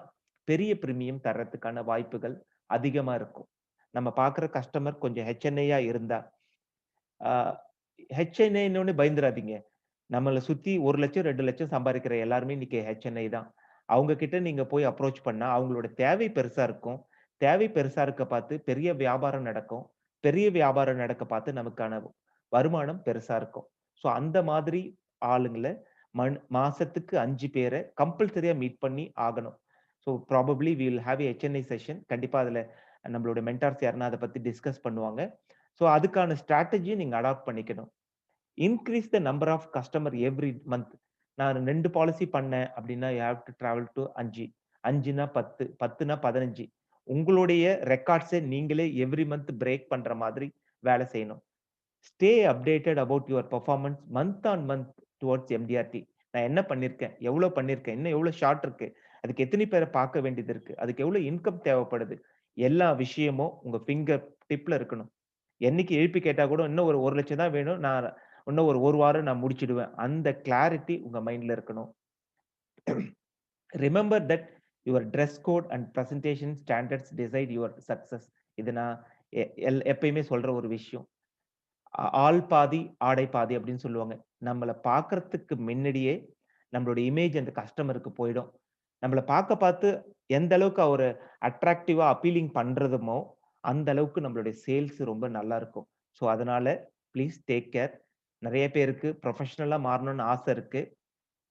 பெரிய பிரீமியம் தர்றதுக்கான வாய்ப்புகள் அதிகமா இருக்கும். நம்ம பார்க்குற கஸ்டமர் கொஞ்சம் ஹெச்என்ஐயா இருந்தா, ஹெச்என்ஐன்னு பயந்துராதீங்க. நம்மள சுத்தி 1,00,000 2,00,000 சம்பாதிக்கிற எல்லாருமே இன்னைக்கு ஹெச்என்ஐ தான். அவங்க கிட்ட நீங்க போய் அப்ரோச் பண்ணா, அவங்களோட தேவை பெருசா இருக்கும். தேவை பெருசா இருக்க பார்த்து பெரிய வியாபாரம் நடக்கும். பெரிய வியாபாரம் நடக்க பார்த்து நமக்கான வருமானம் பெருசா இருக்கும். ஸோ அந்த மாதிரி ஆளுங்கள மாசத்துக்கு 5 பேர கம்பல்சரியா மீட் பண்ணி ஆகணும். So probably we will have a HNI session. கண்டிப்பா அதுல நம்மளோட மென்டார்ஸ் யாருன்னா அத பத்தி டிஸ்கஸ் பண்ணுவாங்க. ஸோ அதுக்கான ஸ்ட்ராட்டஜிய நீங்க அடாப்ட் பண்ணிக்கணும். Increase the number of customer every month. நான் 2 பாலிசி பண்ணேன் அப்படின்னா, you have to travel to 5. 5னா 10, 10னா 15. உங்களுடைய ரெக்கார்ட்ஸ நீங்களே எவ்ரி மந்த் பிரேக் பண்ற மாதிரி வேலை செய்யணும். Stay updated about your performance month on month towards MDRT. நான் என்ன பண்ணியிருக்கேன்? எவ்வளவு பண்ணியிருக்கேன்? இன்னும் எவ்வளவு ஷார்ட் இருக்கு? அதுக்கு எத்தனை பேரை பார்க்க வேண்டியது இருக்கு? அதுக்கு எவ்வளவு இன்கம் தேவைப்படுது? எல்லா விஷயமும் உங்க ஃபிங்கர் டிப்ல இருக்கணும். என்னைக்கு எழுப்பி கேட்டா கூட இன்னும் ஒரு 1,00,000 தான் வேணும். நான் இன்னும் ஒரு வாரம் நான் முடிச்சிடுவேன். அந்த கிளாரிட்டி உங்க மைண்ட்ல இருக்கணும். Remember that your dress code and presentation standards decide your success. இது நான் எப்பயுமே சொல்ற ஒரு விஷயம். ஆள் பாதி ஆடை பாதி அப்படின்னு சொல்லுவாங்க. நம்மள பார்க்கறதுக்கு முன்னாடியே நம்மளோட இமேஜ் அந்த கஸ்டமருக்கு போயிடும். நம்மள பார்த்து எந்த அளவுக்கு ஒரு அட்ராக்டிவா அப்பீலிங் பண்றதுமோ அந்த அளவுக்கு நம்மளுடைய சேல்ஸ் ரொம்ப நல்லா இருக்கும். ஸோ அதனால ப்ளீஸ் டேக் கேர். நிறைய பேருக்கு ப்ரொஃபஷனலா மாறணும்னு ஆசை இருக்கு.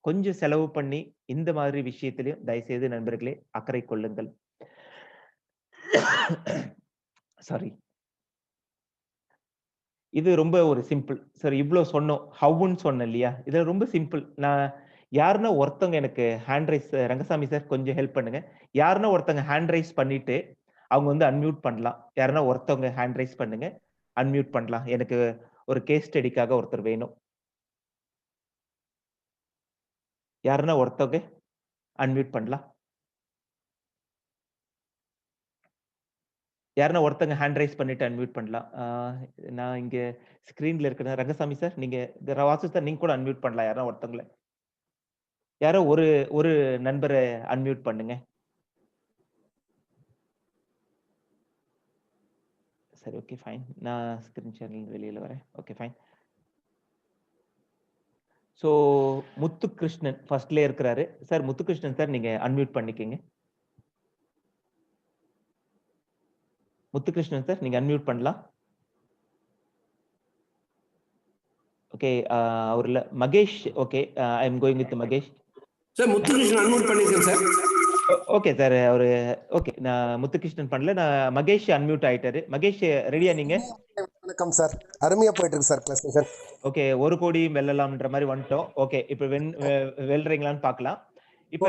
கொஞ்சம் செலவு பண்ணி இந்த மாதிரி விஷயத்திலையும் தயவுசெய்து நண்பர்களே அக்கறை கொள்ளுங்கள். சாரி. இது ரொம்ப ஒரு சிம்பிள். சரி இவ்ளோ சொன்னோம். ஹவ்வுன்னு சொன்னேன் இல்லையா? இது ரொம்ப சிம்பிள். நான் யாருன்னா ஒருத்தவங்க எனக்கு ஹேண்ட் ரைஸ் ரங்கசாமி சார் கொஞ்சம் ஹெல்ப் பண்ணுங்க. யாருன்னா ஒருத்தங்க ஹேண்ட் ரைஸ் பண்ணிட்டு அவங்க வந்து அன்மியூட் பண்ணலாம். யாருன்னா ஒருத்தவங்க ஹேண்ட் ரைஸ் பண்ணுங்க. அன்மியூட் பண்ணலாம். எனக்கு ஒரு கேஸ் ஸ்டடிக்காக ஒருத்தர் வேணும். யாருன்னா ஒருத்தவங்க அன்மியூட் பண்ணலாம். யாருன்னா ஒருத்தங்க ஹேண்ட் ரைஸ் பண்ணிட்டு அன்மியூட் பண்ணலாம். நான் இங்க ஸ்கிரீன்ல இருக்கிறேன். ரங்கசாமி சார் நீங்க வாசு சார் நீங்க கூட அன்மியூட் பண்ணலாம். யாருன்னா ஒருத்தவங்கள. யாரோ ஒரு நண்பர அன்மியூட் பண்ணுங்க. சரி ஓகே ஃபைன். நான் ஸ்கிரீன் ஷேர்ல வெளியில வரேன். Okay fine. சோ முத்துகிருஷ்ணன் ஃபர்ஸ்ட்லயே இருக்கிறாரு. சார் முத்துகிருஷ்ணன் சார் நீங்க அன்மியூட் பண்ணிக்கங்க. முத்துகிருஷ்ணன் சார் நீங்க அன்மியூட் பண்ணலாம். ஓகே அவர்ல Mahesh. Okay I am going with Mahesh. Sir Muthukrishnan unmute பண்ணிருக்கேன் சார். ஓகே சார் அவரு ஓகே நான் முத்துகிருஷ்ணன் பண்ணல. நான் மகேஷ் அன்மியூட் ஆயிட்டாரு. மகேஷ் ரெடியா நீங்க? வணக்கம் சார். அருமையா போயிட்டு இருக்கு சார் கிளாஸ் சார். 1 கோடி வெல்லலாம்ன்ற மாதிரி வந்துட்டோம். ஓகே இப்போ வெல்றீங்களான்னு பார்க்கலாம். இப்போ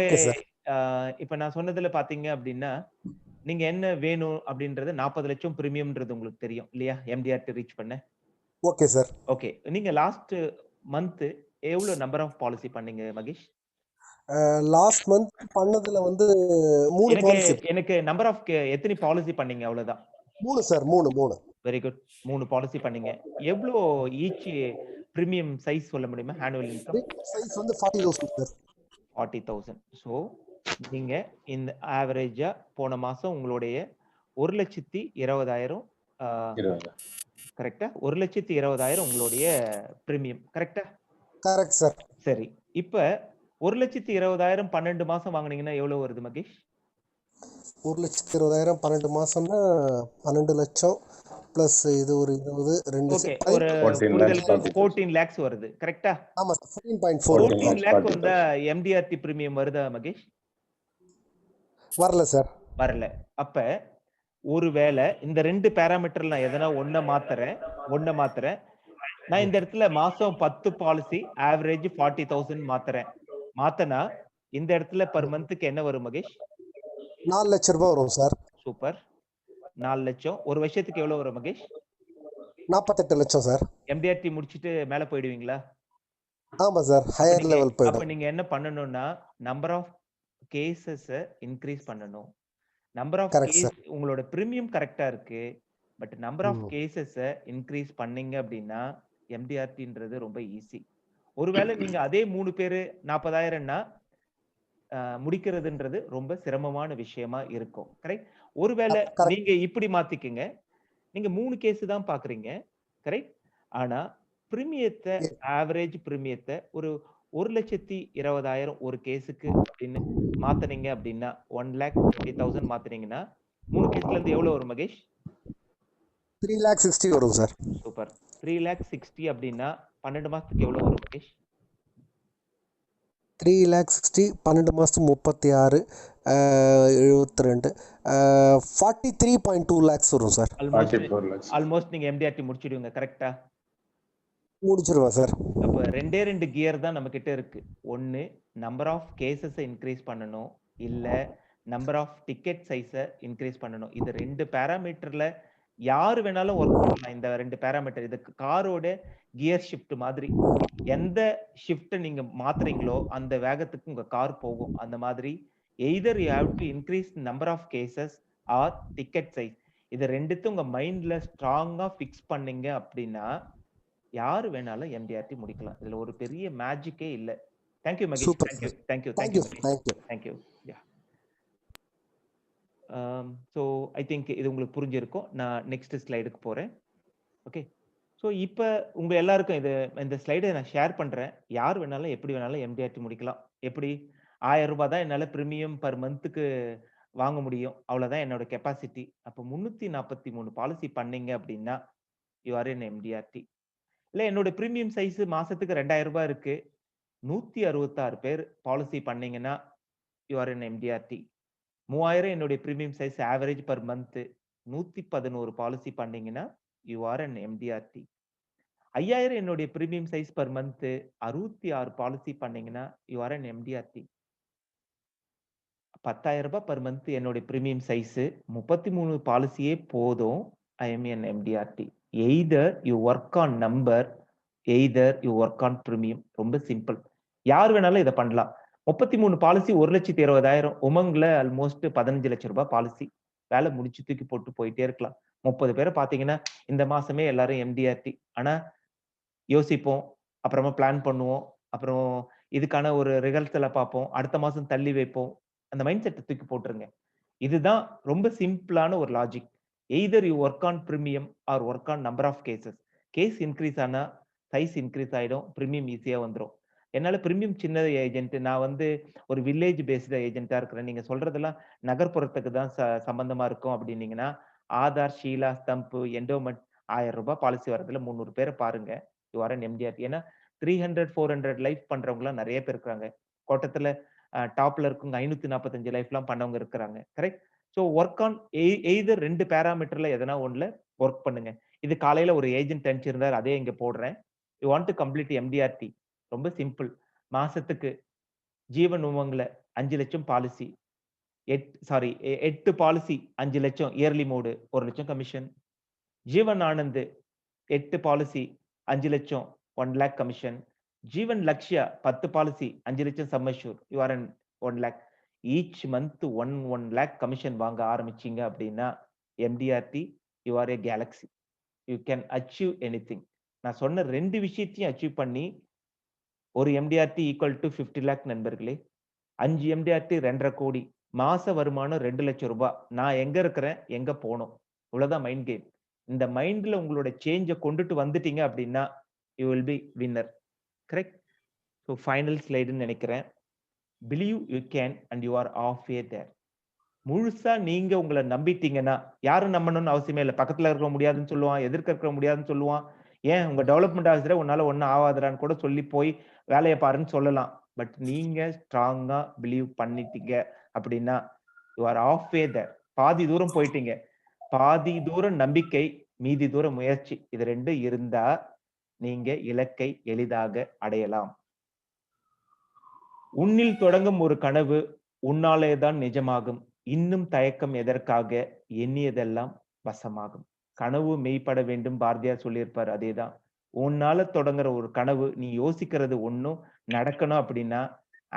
இப்போ நான் சொன்னதுல பாத்தீங்க அப்படின்னா நீங்க என்ன வேணும் அப்படின்றது 40 லட்சம் பிரீமியம்ன்றது உங்களுக்கு தெரியும் இல்லையா? எம்டிஆர்டி ரீச் பண்ண. Okay sir. ஓகே நீங்க லாஸ்ட் மந்த் எவ்வளவு நம்பர் ஆஃப் பாலிசி பண்ணீங்க மகேஷ்? லாஸ்ட் மந்த் பண்ணதுல வந்து 3 பாலிசி. எனக்கு நம்பர் ஆஃப் எத்தனை பாலிசி பண்ணீங்க அவ்வளவுதான்? 3 சார். 3 very good. 3 பாலிசி பண்ணீங்க. எவ்வளவு ஈச் பிரீமியம் சைஸ் சொல்ல முடியுமா? ஆனுவல் இன்கம் சைஸ் வந்து 40,000 சார். 40,000. சோ நீங்க இந்த ஆவரேஜா போன மாசம் உங்களுடைய 1,20,000 கரெக்ட்டா? 1,20,000 உங்களுடைய பிரீமியம் கரெக்ட்டா? Correct sir. சரி. இப்ப 1,20,000 12 மாசம் வாங்குனீங்கன்னா எவ்வளவு வருது மகேஷ்? 1,20,000 12 மாசம்னா 12 லட்சம் பிளஸ் இது ஒரு 20 2 ஓகே ஒரு 14 lakhs வருது கரெக்ட்டா? ஆமா சார். 14.4 14 lakh வந்தா எம்டிஆர்டி பிரீமியம் வருதா மகேஷ்? வரல சார். வரல. அப்ப ஒருவேளை இந்த 2 பாராமீட்டர்ல நான் எதனா ஒண்ண மாத்துறேன். நான் இந்த இடத்துல மாசம் 10 பாலிசி ஆவரேஜ் 40,000 மாத்தனா இந்த இடத்துல பர் மந்த்க்கு என்ன வரும் மகேஷ்? 4 லட்சம் ரூபாய் வரும் சார். சூப்பர். 4 லட்சம். ஒரு வருஷத்துக்கு எவ்வளவு வரும் மகேஷ்? 48 லட்சம் சார். எம்டிஆர்டி முடிச்சிட்டு மேல போயிடுவீங்களா? ஆமா சார். ஹையர் லெவல் போய்டும். அப்ப நீங்க என்ன பண்ணனும்னா நம்பர் ஆஃப் கேसेस இன்கிரீஸ் பண்ணனும். நம்பர் ஆஃப் கேஸ் உங்களோட பிரீமியம் கரெக்ட்டா இருக்கு. But number of cases increase பண்ணீங்க அப்படினா எம்டிஆர்டின்றது ரொம்ப ஈஸி. ஒருவேளை நீங்க அதே 3 பேரு 40,000ன்னா முடிக்கிறதுன்றது ரொம்ப சிரமமான விஷயமா இருக்கும். கரெக்ட்? ஒருவேளை correct. நீங்க இப்படி மாத்திக்கங்க. நீங்க 3 கேஸ் தான் பாக்குறீங்க. கரெக்ட்? ஆனா பிரீமியத்தை ஆவரேஜ் பிரீமியத்தை ஒரு 1,20,000 ஒரு கேஸுக்கு அப்படின்னு மாத்துனீங்க அப்படின்னா 1,20,000 மாத்துனீங்கன்னா 3 கேஸ்ல இருந்து எவ்வளவு வரும் மகேஷ்? 3,60,000 வரும் சார். சூப்பர். 3,60,000 அப்படின்னா 12 மாசத்துக்கு எவ்வளவு வரும் மகேஷ்? 3,60,000 12 மாசத்துக்கு 36 72 43.2 lakhs வரும் சார். 44 lakhs. ஆல்மோஸ்ட் நீங்க எம்டிஆர்டி முடிச்சிடுவீங்க. கரெக்டா? முடிச்சிருவேன் சார். அப்ப 2 கியர் தான் நம்ம கிட்ட இருக்கு. ஒன்னு நம்பர் ஆஃப் கேசஸ் இன்க்ரீஸ் பண்ணணும், இல்ல நம்பர் ஆஃப் டிக்கெட் சைஸை இன்க்ரீஸ் பண்ணணும். இது 2 பேராமீட்டர்ல யாரு வேணாலும் ஒர்க் பண்ணலாம். இந்த 2 பேராமீட்டர் இதுக்கு காரோட கியர் ஷிஃப்ட் மாதிரி எந்த ஷிஃப்ட் நீங்க மாத்துறீங்களோ அந்த வேகத்துக்கு உங்க கார் போகும். அந்த மாதிரி either you have to increase number of cases or ticket size. இது ரெண்டுத்தையும் உங்க மைண்ட்ல ஸ்ட்ராங்கா ஃபிக்ஸ் பண்ணீங்க அப்படின்னா யாரு வேணாலும் எம்டிஆர்டி முடிக்கலாம். இதுல ஒரு பெரிய மேஜிக்கே இல்ல. Thank you Mahesh. Super, thank you sir. Thank you Thank you, thank you thank you. Thank you. Yeah so I think இது உங்களுக்கு புரிஞ்சிருக்கும். நான் நெக்ஸ்ட் ஸ்லைடுக்கு போறேன். ஓகே. ஸோ இப்போ உங்க எல்லாருக்கும் இந்த ஸ்லைடை நான் ஷேர் பண்றேன். யார் வேணாலும் எப்படி வேணாலும் எம்டிஆர்டி முடிக்கலாம். எப்படி 1000 ரூபாய் தான் என்னால பிரீமியம் பர் மந்த்துக்கு வாங்க முடியும். அவ்வளவுதான் என்னோட கெப்பாசிட்டி. அப்போ 343 பாலிசி பண்ணீங்க அப்படின்னா யூ ஆர் இன் எம்டிஆர்டி. இல்ல என்னோட பிரீமியம் சைஸ் மாசத்துக்கு 2000 ரூபாய் இருக்கு, 166 பேர் பாலிசி பண்ணீங்கன்னா யூ ஆர் இன் எம்டிஆர்டி. 3000 என்னுடைய premium size average per month, 111 policy பண்ணீங்கன்னா யூ ஆர் அன் எம்டிஆர்டி. 5000 என்னுடைய premium size per month, 66 policy பண்ணீங்கன்னா யூ ஆர் அன் எம்டிஆர்டி. 10,000 ரூபாய் பர் மந்த் என்னுடைய பிரீமியம் சைஸ், 33 பாலிசியே போதும். I M N MDRT. Either you work on number, either you work on premium. ரொம்ப simple. யார் வேணாலும் இதை பண்ணலாம். 33 பாலிசி 1,20,000. உமங்ல ஆல்மோஸ்ட் 15 லட்சம் ரூபாய் பாலிசி. வேலை முடிச்சு தூக்கி போட்டு போயிட்டே இருக்கலாம். 30 பேரை பாத்தீங்கன்னா இந்த மாசமே எல்லாரும் எம்டிஆர்டி. ஆனா யோசிப்போம், அப்புறமா பிளான் பண்ணுவோம், அப்புறம் இதுக்கான ஒரு ரிஹர்சலை பார்ப்போம், அடுத்த மாசம் தள்ளி வைப்போம். அந்த மைண்ட் செட்டை தூக்கி போட்டுருங்க. இதுதான் ரொம்ப சிம்பிளான ஒரு logic. Either you work on premium or work on number of cases. Case increase ஆனா சைஸ் இன்க்ரீஸ் ஆயிடும், பிரீமியம் ஈஸியா வந்துடும். என்னால பிரீமியம் சின்ன ஏஜென்ட், நான் ஒரு வில்லேஜ் பேஸ்டு ஏஜென்ட்டா இருக்கிறேன். நீங்க சொல்றதெல்லாம் நகர்ப்புறத்துக்கு தான் சம்பந்தமா இருக்கும் அப்படின்னீங்கன்னா ஆதார், ஷீலா, ஸ்டம்ப், என்டோமெண்ட் 1000 ரூபாய் பாலிசி வரதுல 300 பேரை பாருங்க. You are an MDRT. ஏன்னா 300, 400 லைஃப் பண்றவங்க எல்லாம் நிறைய பேர் இருக்காங்க. கோட்டத்துல டாப்ல இருக்கவங்க 545 லைஃப்லாம் பண்ணவங்க இருக்கிறாங்க. Correct? So work on either 2 பேராமீட்டர்ல எதனா ஒண்ணுல ஒர்க் பண்ணுங்க. இது காலையில ஒரு ஏஜென்ட் அனுப்பிச்சிருந்தார், அதே இங்க போடுறேன். You want to complete MDRT. ரொம்ப சிம்பிள். மாசத்துக்கு ஜீவன் உமங்ல 5 லட்சம் பாலிசி, 8 பாலிசி 5 லட்சம் இயர்லி மோடு, 1 லட்சம் கமிஷன். ஜீவன் ஆனந்த் 8 பாலிசி 5 லட்சம் 1 lakh கமிஷன். ஜீவன் லக்ஷ்யா 10 பாலிசி 5 லட்சம் sum assured, you are 1 lakh. Each month 1 lakh commission வாங்க ஆரம்பிச்சீங்க அப்படின்னா MDRT you are a galaxy. You can achieve anything. நான் சொன்ன 2 விஷயத்தையும் அச்சீவ் பண்ணி ஒரு எம்டிஆர்டி ஈக்குவல் டு 50 lakh நண்பர்களே. 5 எம்டிஆர்டி 2.5 கோடி. மாச வருமானம் 2 லட்சம் ரூபாய். நான் எங்க இருக்கிறேன், எங்க போனோம், இவ்வளவுதான் மைண்ட் கேம். இந்த மைண்ட்ல உங்களோட சேஞ்சை கொண்டுட்டு வந்துட்டீங்க அப்படின்னா you will be winner. Correct? So final ஸ்லைடுன்னு நினைக்கிறேன். Believe you can and you are half way there. முழுசா நீங்க உங்களை நம்பிட்டீங்கன்னா, யாரும் நம்பணும்னு அவசியமே இல்லை. பக்கத்துல இருக்க முடியாதுன்னு சொல்லுவான், எதிர்க்க இருக்க முடியாதுன்னு சொல்லுவான். ஏன் உங்க டெவலப்மெண்ட் ஆஃபீஸரை உன்னால ஒன்னும் ஆகாதுடான்னு கூட சொல்லி போய் வேலையை பாருன்னு சொல்லலாம். பட் நீங்க ஸ்ட்ராங்கா பிலீவ் பண்ணிட்டீங்க அப்படின்னா யூ ஆர் ஆஃப் வே தேர். பாதி தூரம் போயிட்டீங்க. பாதி தூரம் நம்பிக்கை, மீதி தூரம் முயற்சி. இது 2 இருந்தா நீங்க இலக்கை எளிதாக அடையலாம். உன்னில் தொடங்கும் ஒரு கனவு உன்னாலேதான் நிஜமாகும். இன்னும் தயக்கம் எதற்காக, எண்ணியதெல்லாம் வசமாகும். கனவு மெய்ப்பட வேண்டும், பாரதியார் சொல்லியிருப்பார். அதேதான். உன்னால தொடங்குற ஒரு கனவு, நீ யோசிக்கிறது ஒன்னும் நடக்கணும் அப்படின்னா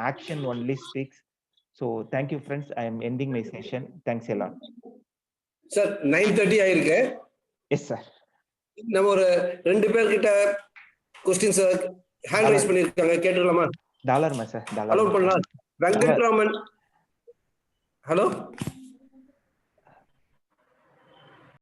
action only speaks. So thank you friends. I am ending my session. Thanks எல்லாம். சார் 9:30 ஆயிருக்கு. Yes sir. நம்ம ஒரு 2 பேர்கிட்ட கொஸ்டின்ஸ் ஹேண்ட் ரைஸ் பண்ணிருக்காங்க, கேட்டுக்கலாமா? தாராளமா சார், அலோட் பண்ணலாம். வெங்கட்ராமன். ஹலோ